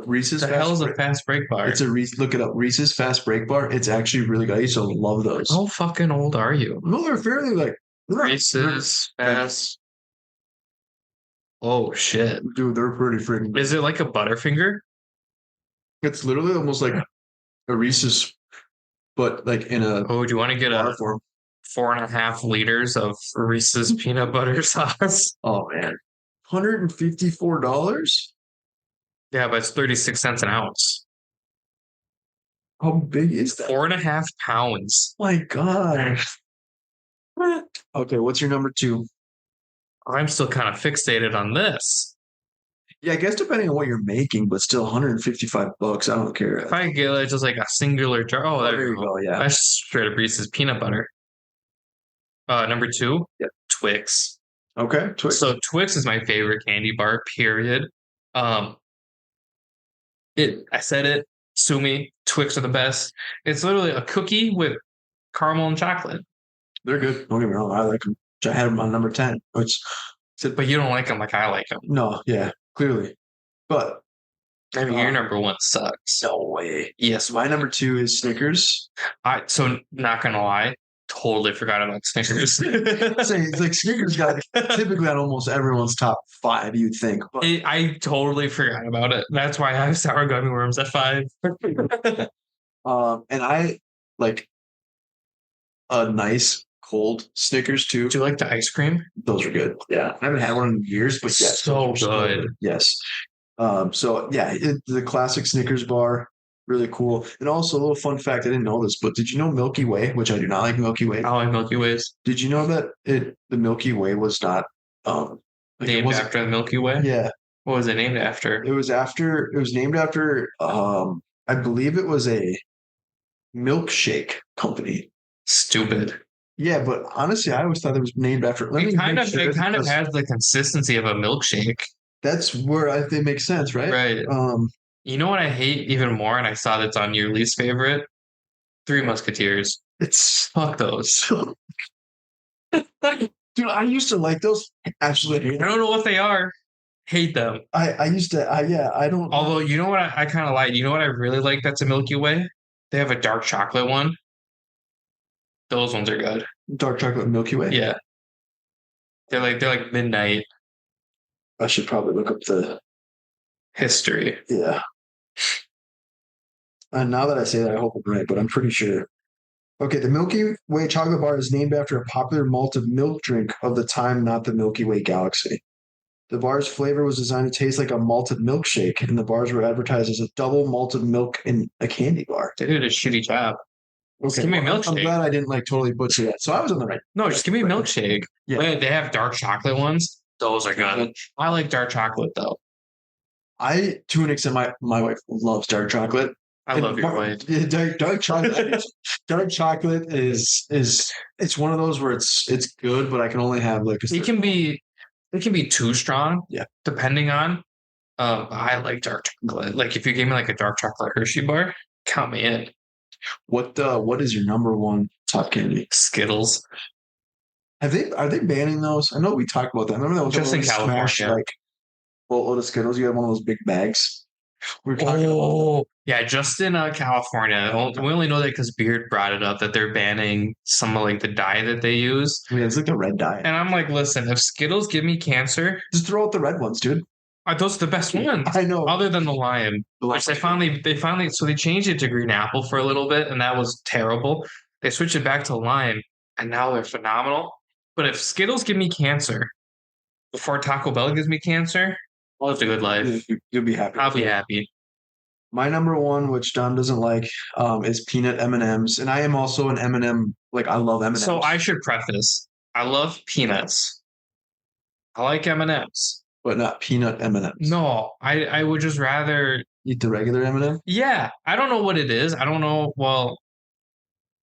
Reese's. The hell is a fast break bar? It's a look it up. Reese's fast break bar. It's actually really good. I used to love those. How fucking old are you? No, they're fairly like Reese's fast. Oh shit, dude, they're pretty freaking. Is it like a Butterfinger? It's literally almost like a Reese's, but like in a. Oh, do you want to get a form. 4.5 liters of Reese's peanut butter sauce? Oh man, $154. Yeah, but it's 36 cents an ounce. How big is that? 4.5 pounds. My God. Okay, what's your number 2? I'm still kind of fixated on this. Yeah, I guess depending on what you're making, but still $155. I don't care. If I get it, just like a singular jar. Oh, there you go. Yeah, that's straight up Reese's peanut butter. Number 2, yep. Twix. Okay, Twix. So Twix is my favorite candy bar. Period. I said it. Sue me. Twix are the best. It's literally a cookie with caramel and chocolate. They're good. Don't get me wrong. I like them. I had them on number 10. But you don't like them like I like them. No, yeah, clearly. But I mean, your number 1 sucks. No way. Yes, my number 2 is Snickers. So not gonna lie, totally forgot about Snickers. Say it's like Snickers got typically on almost everyone's top 5, you'd think. But I totally forgot about it. That's why I have sour gummy worms at 5. And I like a nice cold Snickers too. Do you like the ice cream? Those are good. Yeah, I haven't had one in years, but yes, so good. Yes. So yeah, the classic Snickers bar, really cool. And also a little fun fact, I didn't know this, but did you know Milky Way, which I do not like Milky Way. I like Milky Ways. Did you know that the Milky Way was not named after the Milky Way? Yeah. What was it named after? It was named after I believe it was a milkshake company. Stupid. Yeah, but honestly, I always thought it was named after. It kind of has the consistency of a milkshake. That's where I think makes sense, right? Right. You know what I hate even more, and I saw that's on your least favorite? Three Musketeers. It's fuck those. Dude, I used to like those. Absolutely hate them. I don't know what they are. Hate them. I used to. I don't. Although you know what I kind of like. You know what I really like? That's a Milky Way. They have a dark chocolate one. Those ones are good. Dark chocolate Milky Way. Yeah. They're like midnight. I should probably look up the history. Yeah. And now that I say that, I hope I'm right, but I'm pretty sure. Okay, the Milky Way chocolate bar is named after a popular malted milk drink of the time, not the Milky Way galaxy. The bar's flavor was designed to taste like a malted milkshake, and the bars were advertised as a double malted milk in a candy bar. They did a shitty job. Okay, give me a milkshake. I'm glad I didn't totally butcher that. So I was on the right. No, just give me a milkshake. Yeah. They have dark chocolate ones. Those are good. I like dark chocolate though. To an extent, my wife loves dark chocolate. I love your wife. Dark chocolate. Dark chocolate is it's one of those where it's good, but I can only have like a It certain can be it can be too strong, Yeah. depending on. I like dark chocolate. Like if you gave me like a dark chocolate Hershey bar, count me in. What is your number one top candy? Skittles, Are they banning those? I know we talked about that. Remember that was just in smash California. like boatload of Skittles? You had one of those big bags. We were talking about that. Oh, yeah, just in California. We only know that because Beard brought it up that they're banning some of like the dye that they use. Yeah, it's like the red dye. And I'm like, listen, if Skittles give me cancer, Just throw out the red ones, dude. those are the best ones. I know. Other than the lime, which they finally so they changed it to green apple for a little bit, and that was terrible. They switched it back to lime, and now they're phenomenal. But if Skittles give me cancer before Taco Bell gives me cancer, I'll live a good life. You'll be happy. I'll be happy. My number one, which Don doesn't like, is peanut M&Ms, and I am also an M&M. Like I love M&Ms. So I should preface: I love peanuts. I like M&Ms. but not peanut M&Ms. No, I would just rather. Eat the regular M&M. Yeah, I don't know what it is. I don't know. Well,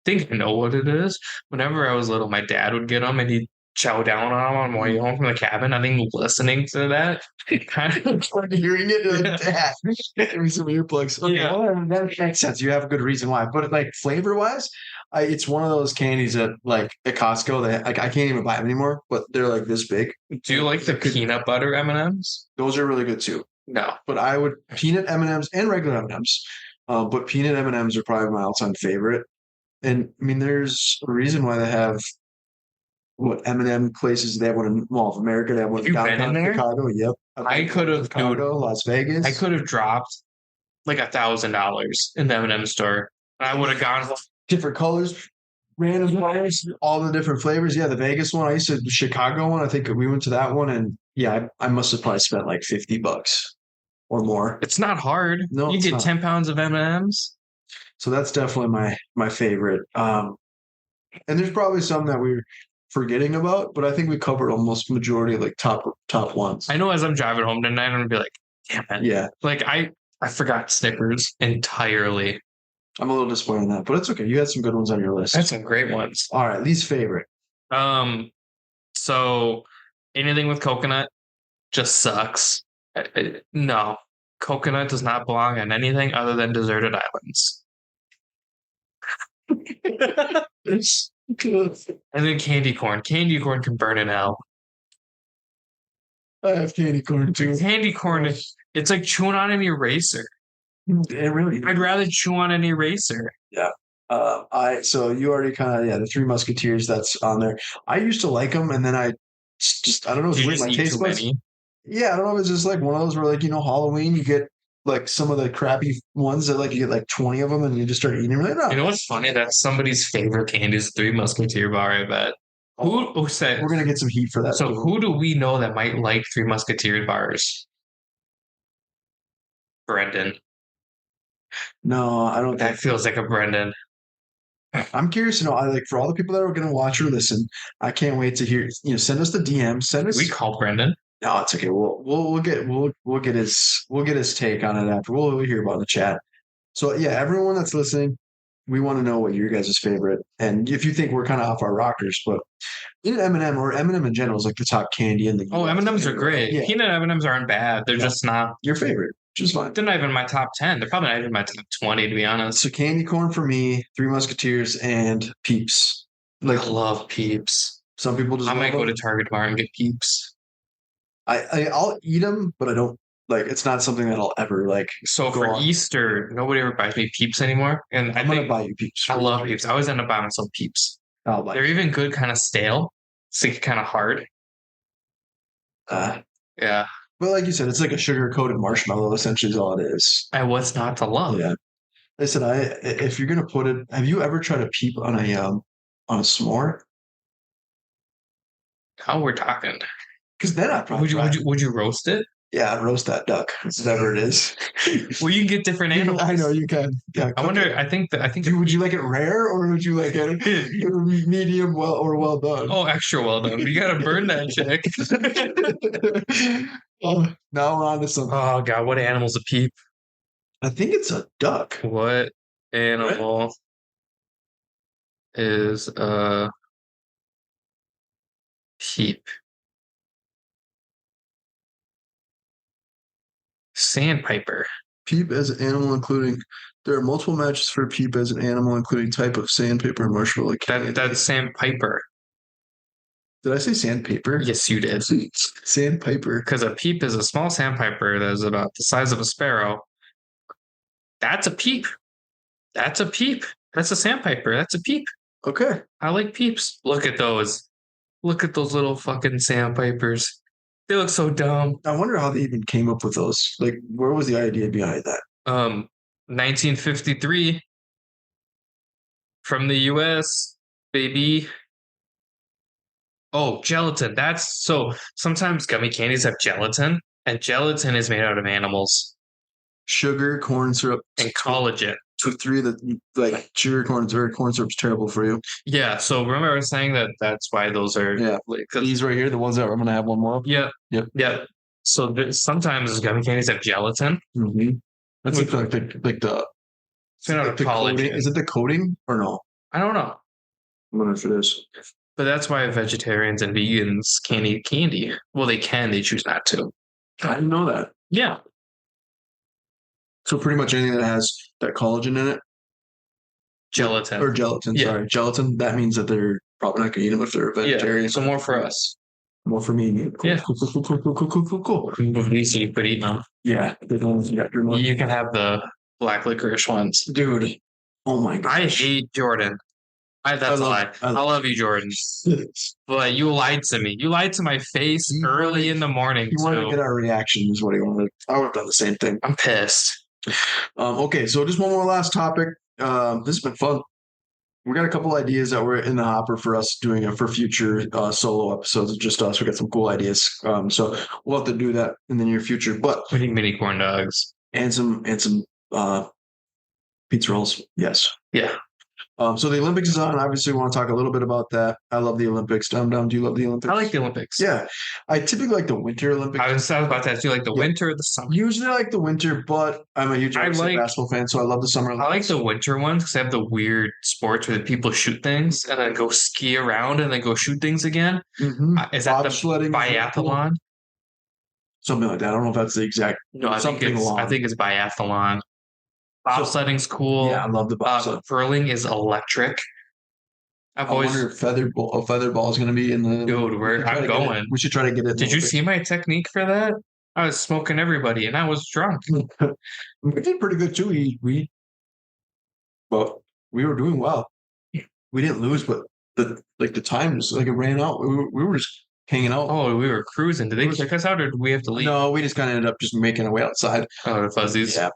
think I know what it is. Whenever I was little, my dad would get them and he'd chow down on them on my way home from the cabin. I think listening to that kind of Like hearing it, like, Dad, give me some earplugs. Okay, Yeah. well, that makes sense. You have a good reason why. But like flavor wise, it's one of those candies that like at Costco, they like I can't even buy them anymore, but they're like this big. Do you like the peanut butter M&Ms? Those are really good too. No. But I would peanut M&Ms and regular M&Ms. But peanut M&Ms are probably my all-time favorite. And I mean, there's a reason why they have what M&M places. They have one in Mall of America. They have one Have in you been downtown in there? Chicago. Yep. I could have, Chicago, Las Vegas. I could have dropped like $1,000 in the M&M store. And I would have gone. Different colors, random flavors, all the different flavors. Yeah, the Vegas one. I used to the Chicago one. I think we went to that one, and yeah, I must have probably spent like $50 or more. It's not hard. No, You it's get not. 10 pounds of M&Ms. So that's definitely my favorite. And there's probably some that we're forgetting about, but I think we covered almost majority of like top ones. I know as I'm driving home tonight, I'm gonna be like, damn it. Yeah, Like I forgot Snickers entirely. I'm a little disappointed in that, but it's okay. You had some good ones on your list. That's some great ones. All right, least favorite. So anything with coconut just sucks. No, coconut does not belong on anything other than deserted islands. And then candy corn. Candy corn can burn in hell. I have candy corn too. Candy corn, it's like chewing on an eraser. It really. I'd rather chew on an eraser. Yeah. So you already kind of the Three Musketeers that's on there. I used to like them, and then I just I don't know. It's You weird. just My eat taste too buds. many. Yeah, I don't know. It's just like one of those where like Halloween you get like some of the crappy ones that like you get like 20 of them and you just start eating them. Like, no, You know what's funny? That's somebody's favorite candy is Three Musketeer bar, I bet. Who said? we're gonna get some heat for that. So too. who do we know that might like Three Musketeer bars? Brendan. No, I don't That think. feels like a Brendan. I'm curious to know. I like for all the people that are gonna watch or listen. I can't wait to hear. Send us the DM. Send us. We call Brendan. No, it's okay. We'll get his take on it after. We'll hear about it in the chat. So yeah, everyone that's listening, we want to know what your guys' favorite, and if you think we're kind of off our rockers, but M&M or M&M in general is like the top candy in the Oh, US. M&Ms are great. Yeah. Peanut M&Ms aren't bad. They're just not. Your favorite, which is fine. They're not even my top 10. They're probably not even my top 20, to be honest. So candy corn for me, Three Musketeers, and Peeps. Like I love Peeps. some people just I might love go to them. Target tomorrow and get Peeps. I'll eat them, but I don't like. It's not something that I'll ever like. So go for on. Easter, nobody ever buys me Peeps anymore. And I'm gonna buy you Peeps. I love Peeps. I always end up buying myself Peeps. I'll buy. They're even good, kind of stale. It's like kind of hard. Yeah. But like you said, it's like a sugar coated marshmallow. Essentially, is all it is. And what's not to love? Yeah. Listen, if you're gonna put it, have you ever tried a peep on a s'more? Now we're talking. Because then I probably Would you roast it? Yeah, roast that duck, whatever it is. Well, you can get different animals. I know you can. Yeah, I wonder. I think that. I think. Would you like it rare or would you like it medium well done? Oh, extra well done. You gotta burn that chick. Oh, now we're on to something. Oh god, what animal's a peep? I think it's a duck. What animal is a peep? Sandpiper. Peep as an animal, including there are multiple matches for peep as an animal, including type of sandpaper and marshmallow candy. That's sandpiper. Did I say sandpaper? Yes, you did. Sandpiper. Because a peep is a small sandpiper that is about the size of a sparrow. That's a peep. That's a peep. That's a sandpiper. That's a peep. Okay. I like peeps. Look at those. Look at those little fucking sandpipers. They look so dumb. I wonder how they even came up with those. Like, where was the idea behind that? 1953 from the US, baby. Oh, gelatin. That's so sometimes gummy candies have gelatin, and gelatin is made out of animals Sugar, corn syrup, and collagen. three that like sugar, corn syrup's terrible for you. Yeah, so remember I was saying that's why those are These right here, the ones that I'm gonna have one more of. Yeah. Yeah. So sometimes gummy candies have gelatin. Mm-hmm. That's like the coating. Is it the coating or no? I don't know. I'm wondering if it is. But that's why vegetarians and vegans can't eat candy. Well, they can, they choose not to. I didn't know that. Yeah. So pretty much anything that has that collagen in it. Gelatin. Or gelatin, sorry. Gelatin, that means that they're probably not gonna eat them if they're a vegetarian. Yeah, so more for us. More for me. Cool. Yeah. Cool. You could eat them. Yeah. You can have the black licorice ones. Dude. Oh my god. I hate Jordan. That's a lie. I love you, Jordan. But you lied to me. You lied to my face early in the morning. He wanted to get our reaction, is what he wanted. I would have done the same thing. I'm pissed. Okay, so just one more last topic. This has been fun. We got a couple ideas that were in the hopper for us doing it for future solo episodes. It's just us. We got some cool ideas. So we'll have to do that in the near future. But we need mini corn dogs and some pizza rolls. Yes. Yeah. So the Olympics is on. Obviously, we want to talk a little bit about that. I love the Olympics. Dum, do you love the Olympics? I like the Olympics. Yeah. I typically like the Winter Olympics. I was about to ask you like the winter or the summer? Usually I like the winter, but I'm a huge basketball fan, so I love the summer Olympics. I like the winter ones because they have the weird sports where people shoot things and then go ski around and then go shoot things again. Mm-hmm. Is that the biathlon? Something like that. I don't know if that's the exact. No, I think it's biathlon. Bobsledding's cool. Yeah, I love the bobsled. Curling is electric. I wonder if feather ball is going to be in the. Dude, I'm going. We should try to get it. Did you see my technique for that? I was smoking everybody, and I was drunk. We did pretty good too. We were doing well. We didn't lose, but the time was like it ran out. We were just hanging out. Oh, we were cruising. Did they kick us out, or did we have to leave? No, we just kind of ended up just making our way outside. Oh, the fuzzies. Yeah.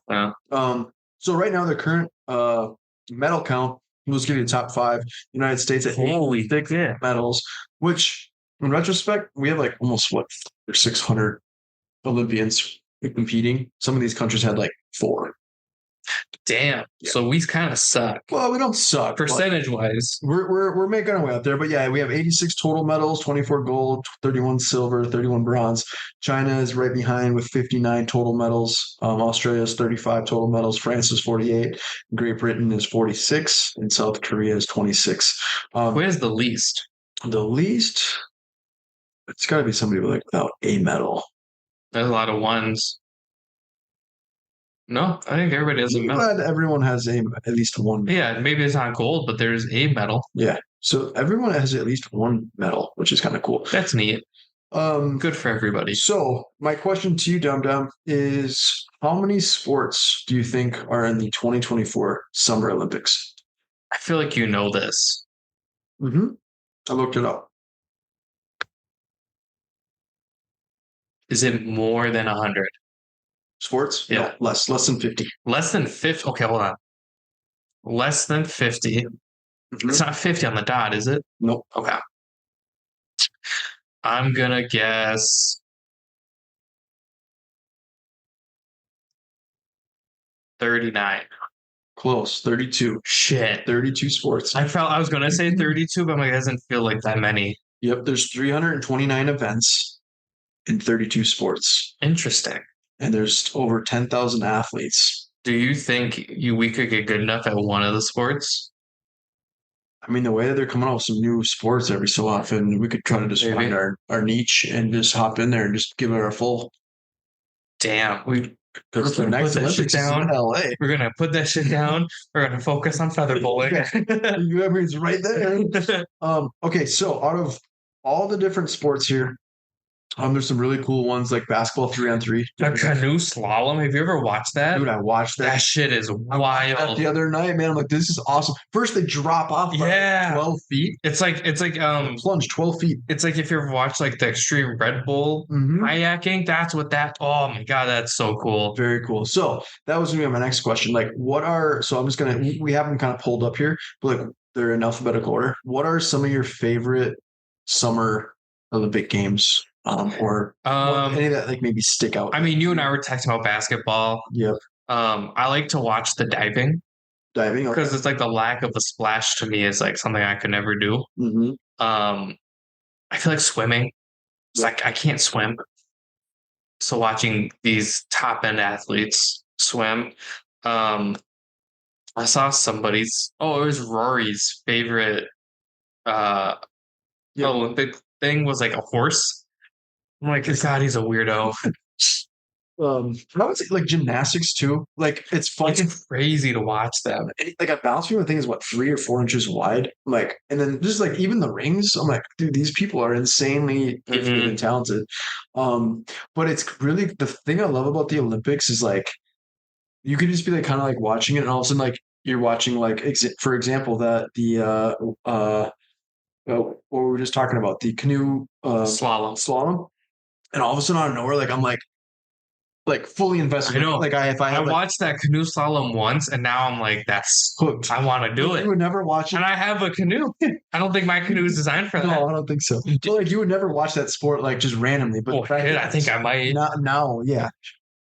So right now the current medal count. Let's give you the top 5. United States at 8 medals, which in retrospect, we have like almost 600 Olympians competing. Some of these countries had like 4. Damn. Yeah. So we kind of suck. Well, we don't suck. Percentage wise. We're making our way out there. But yeah, we have 86 total medals, 24 gold, 31 silver, 31 bronze. China is right behind with 59 total medals. Australia is 35 total medals. France is 48. Great Britain is 46. And South Korea is 26. Where's the least? The least? It's got to be somebody without a medal. There's a lot of ones. No, I think everybody has a medal. Glad everyone has at least one. Yeah, maybe it's not gold, but there's a medal. Yeah, so everyone has at least one medal, which is kind of cool. That's neat. Good for everybody. So my question to you, Dum Dum, is how many sports do you think are in the 2024 Summer Olympics? I feel like you know this. Mm-hmm. I looked it up. Is it more than 100? Sports? Yeah. No, less than 50. Less than 50? Okay, hold on. Less than 50. Mm-hmm. It's not 50 on the dot, is it? Nope. Okay. I'm going to guess 39. Close. 32. Shit. 32 sports. I was going to say 32, but it doesn't feel like that many. Yep. There's 329 events in 32 sports. Interesting. And there's over 10,000 athletes. Do you think we could get good enough at one of the sports? I mean, the way that they're coming out with some new sports every so often, we could try to just find Maybe. our niche and just hop in there and just give it our full. Damn, we're Because the gonna put next that shit Olympics is in down. LA. We're gonna put that shit down. We're gonna focus on feather bowling. I mean, it's right there. Okay, so out of all the different sports here, there's some really cool ones like basketball 3-on-3. The canoe slalom. Have you ever watched that? Dude, I watched that. That shit is I watched that wild. the other night, man. I'm like, this is awesome. First, they drop off Yeah. 12 feet. It's like Plunge 12 feet. it's like if you ever watched like the extreme Red Bull kayaking, that's what that oh my god, that's so cool. Very cool. So that was gonna be my next question. Like, so I'm just gonna we have them kind of pulled up here, but like they're in alphabetical order. What are some of your favorite summer Olympic games? Or any that like maybe stick out? I mean, you and I were texting about basketball. Yep. I like to watch the diving Diving. Okay. because it's like the lack of the splash to me is like something I could never do. Mm-hmm. I feel like swimming. It's like I can't swim. So watching these top end athletes swim, um, I saw somebody's. Oh, it was Rory's favorite Yep. Olympic thing was like a horse. I'm like, God, he's a weirdo. I would say like gymnastics too. Like it's fun. It's crazy to watch them. Like a balance beam, I think is what 3 or 4 inches wide. Like, and then just like even the rings, I'm like, dude, these people are insanely gifted and talented. But it's really the thing I love about the Olympics is like you could just be like kind of like watching it, and all of a sudden like you're watching like for example that what we were just talking about, the canoe slalom, and all of a sudden out of nowhere, like I'm like fully invested. I know. Like if I I had, like, watched that canoe slalom once, and now I'm like, that's hooked. I want to do it. You would never watch it. And I have a canoe. I don't think my canoe is designed for that. No, I don't think so. So like you would never watch that sport like just randomly. But I think I might. Now, yeah.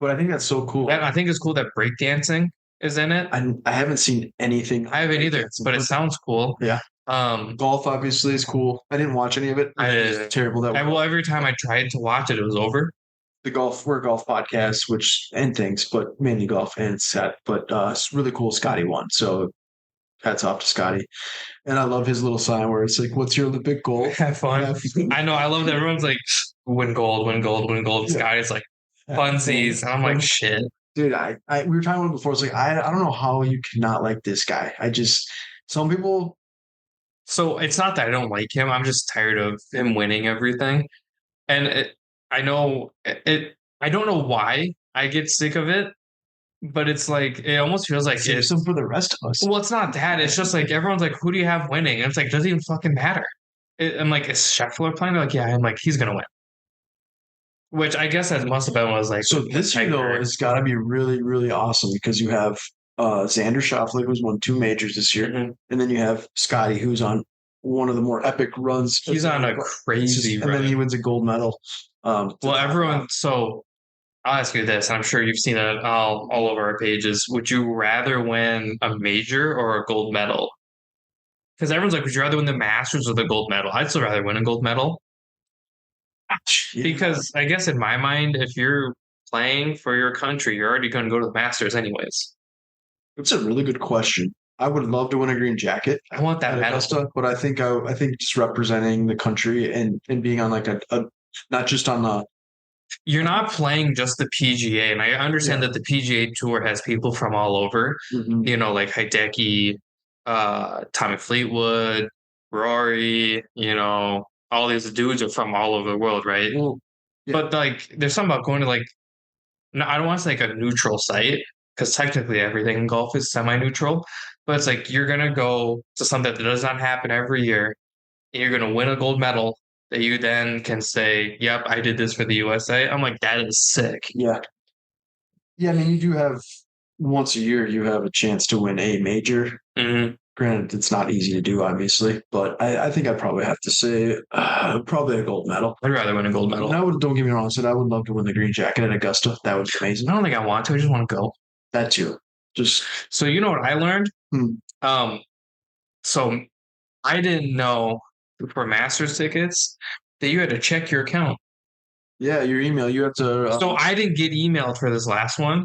But I think that's so cool. I think it's cool that breakdancing is in it. I haven't seen anything. I haven't either, but it sounds cool. Yeah. Golf obviously is cool. I didn't watch any of it. It's terrible that. Well, every time I tried to watch it, it was over. We're a golf podcast, and things, but mainly golf and set. But it's really cool. Scotty won, so hats off to Scotty. And I love his little sign where it's like, "What's your Olympic goal?" Have fun. I know. I love that everyone's like, "Win gold, win gold, win gold." Yeah. Scotty's like, "Funsies," and I'm like, "Shit." Dude, we were talking about it before. It's like I don't know how you cannot like this guy. Some people. So it's not that I don't like him. I'm just tired of him winning everything, and I know it. I don't know why I get sick of it, but it's like it almost feels like it's some for the rest of us. Well, it's not that. It's just like everyone's like, "Who do you have winning?" And it's like, doesn't even fucking matter. I'm like, is Scheffler playing? They're like, yeah. I'm like, he's gonna win. Which I guess that must have been was like. So this year though, it's got to be really, really awesome because you have Xander Schauffele, who's won 2 majors this year, and then you have Scotty, who's on one of the more epic runs. He's on a crazy run, and then he wins a gold medal. Well, everyone. So I'll ask you this, and I'm sure you've seen it all over our pages. Would you rather win a major or a gold medal? Because everyone's like, would you rather win the Masters or the gold medal? I'd still rather win a gold medal. Because I guess in my mind, if you're playing for your country, you're already going to go to the Masters anyways. It's a really good question. I would love to win a green jacket. I want that medal, stuff, but I think just representing the country and being on like a not just on the. You're not playing just the PGA, and I understand that the PGA Tour has people from all over. Mm-hmm. You know, like Hideki, Tommy Fleetwood, Rory. You know, all these dudes are from all over the world, right? Well, yeah. But like, there's something about going to like, no, I don't want to say like a neutral site because technically everything in golf is semi-neutral. But it's like you're gonna go to something that does not happen every year, and you're gonna win a gold medal that you then can say, "Yep, I did this for the USA." I'm like, that is sick. Yeah, yeah. I mean, you do have once a year you have a chance to win a major. Mm-hmm. Granted, it's not easy to do, obviously, but I think I'd probably have to say probably a gold medal. I'd rather win a gold medal. Don't get me wrong. I would love to win the green jacket at Augusta. That would be amazing. I don't think I want to. I just want to go. That too. Just so you know what I learned. So I didn't know for Masters tickets that you had to check your account. Yeah, your email. You have to. So I didn't get emailed for this last one.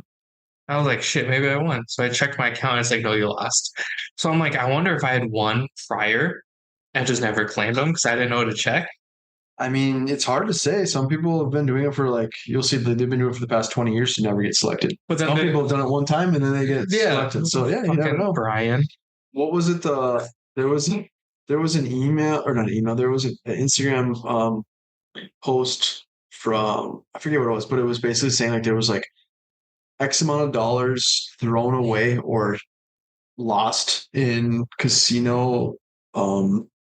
I was like, shit, maybe I won. So I checked my account. It's like, no, you lost. So I'm like, I wonder if I had won prior and just never claimed them because I didn't know to check. I mean, it's hard to say. Some people have been doing it for like you'll see that they've been doing it for the past 20 years to never get selected. But then Some people have done it one time and then they get yeah, selected. So yeah, you never fucking know. Brian. What was it? There was there was an email or not an email. There was an Instagram post from I forget what it was, but it was basically saying like there was like X amount of dollars thrown away or lost in casino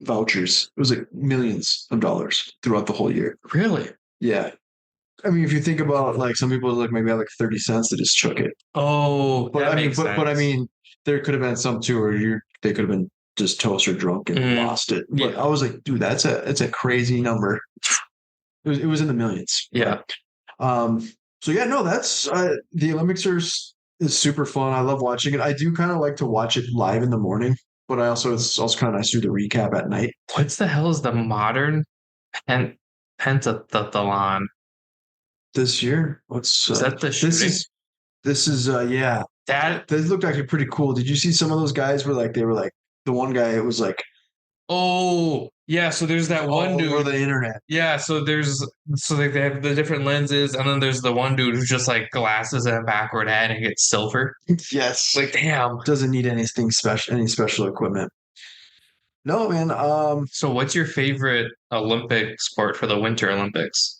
vouchers. It was like millions of dollars throughout the whole year. Really? Yeah. I mean, if you think about like some people like maybe had like 30 cents, they just took it. Oh, But that I mean, makes sense. but I mean, there could have been some too, or they could have been just toast or drunk and lost it. But Yeah. I was like, dude, it's a crazy number. It was in the millions. Yeah. Um. So yeah, no, that's the Olympics is super fun. I love watching it. I do kind of like to watch it live in the morning, but it's also kind of nice to do the recap at night. What the hell is the modern pen- pentathlon? This year, what's Is that the this shooting? is yeah. That This looked actually pretty cool. Did you see some of those guys were like they were like the one guy it was like oh yeah, so there's that one all over dude. the internet. Yeah, so they have the different lenses, and then there's the one dude who's just like glasses and a backward hat and gets silver. Yes. Like damn. Doesn't need anything special any special equipment. No, man. So what's your favorite Olympic sport for the Winter Olympics?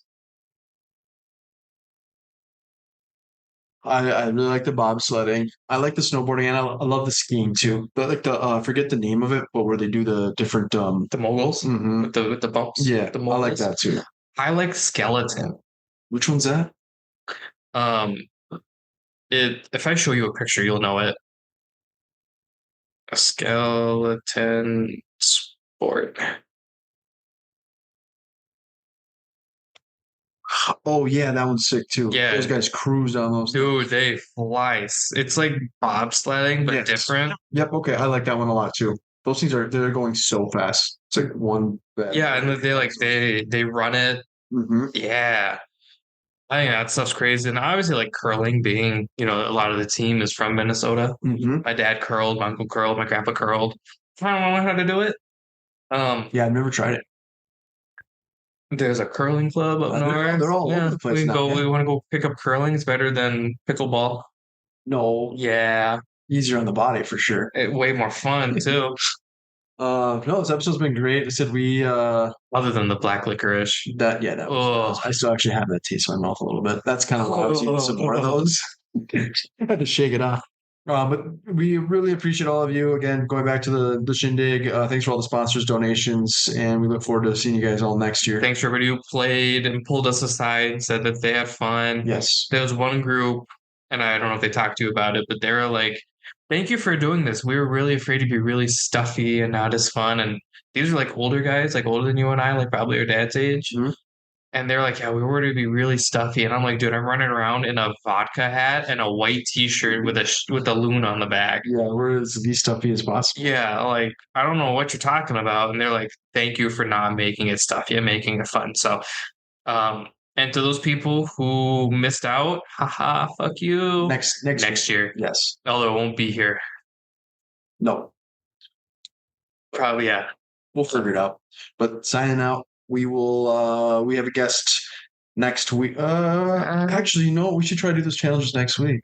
I really like the bobsledding. I like the snowboarding and I love the skiing too. But like the I forget the name of it, but where they do the different The moguls mhm. with the bumps. Yeah, The I like moguls. that too. I like skeleton. Which one's that? Um, it if I show you a picture, you'll know it. A skeleton sport. Oh yeah, that one's sick too. Yeah. Those guys cruise on those. Dude, they fly. It's like bobsledding, but Yes. different. Yep. Okay, I like that one a lot too. Those things they're going so fast. It's like one bad. Yeah, and they run it. hmm Yeah. I think that stuff's crazy. And obviously like curling being, a lot of the team is from Minnesota. hmm My dad curled, my uncle curled, my grandpa curled. I don't know how to do it. Yeah, I've never tried it. There's a curling club up north. They're all over the place we can now. go. Yeah. We want to go pick up curling. It's better than pickleball. No, Yeah, easier on the body for sure. way more fun too. No, this episode's been great. I said we Other than the black licorice. that yeah, that was I still actually have that taste in my mouth a little bit. That's kind of why I was eating some more of those. I had to shake it off. But we really appreciate all of you again going back to the shindig. Thanks for all the sponsors, donations, and we look forward to seeing you guys all next year. Thanks for everybody who played and pulled us aside and said that they had fun. Yes. There was one group, and I don't know if they talked to you about it, but they were like, "Thank you for doing this. We were really afraid to be really stuffy and not as fun." And these are like older guys, like older than you and I, like probably your dad's age. Mhm. And they're like, yeah, we were to be really stuffy. And I'm like, dude, I'm running around in a vodka hat and a white T-shirt with a loon on the back. Yeah, we're as least stuffy as possible. Yeah, like I don't know what you're talking about. And they're like, thank you for not making it stuffy and making it fun. So, and to those people who missed out, haha, fuck you. Next year. Yes. Although it won't be here. No. Probably yeah. We'll figure it out. But signing out. We will we have a guest next week. Actually, no, we should try to do those challenges next week.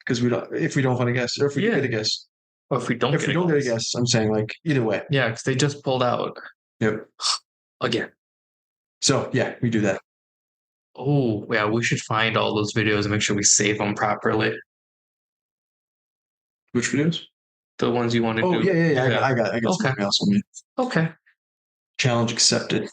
Because if we don't find a guest, or if we do get a guest. Or if we don't get a guest, I'm saying like either way. Yeah, because they just pulled out. Yep. Again. So yeah, we do that. Oh, yeah, we should find all those videos and make sure we save them properly. Which videos? The ones you want to do. Oh, yeah. I got Okay. something else on me. Okay. Challenge accepted.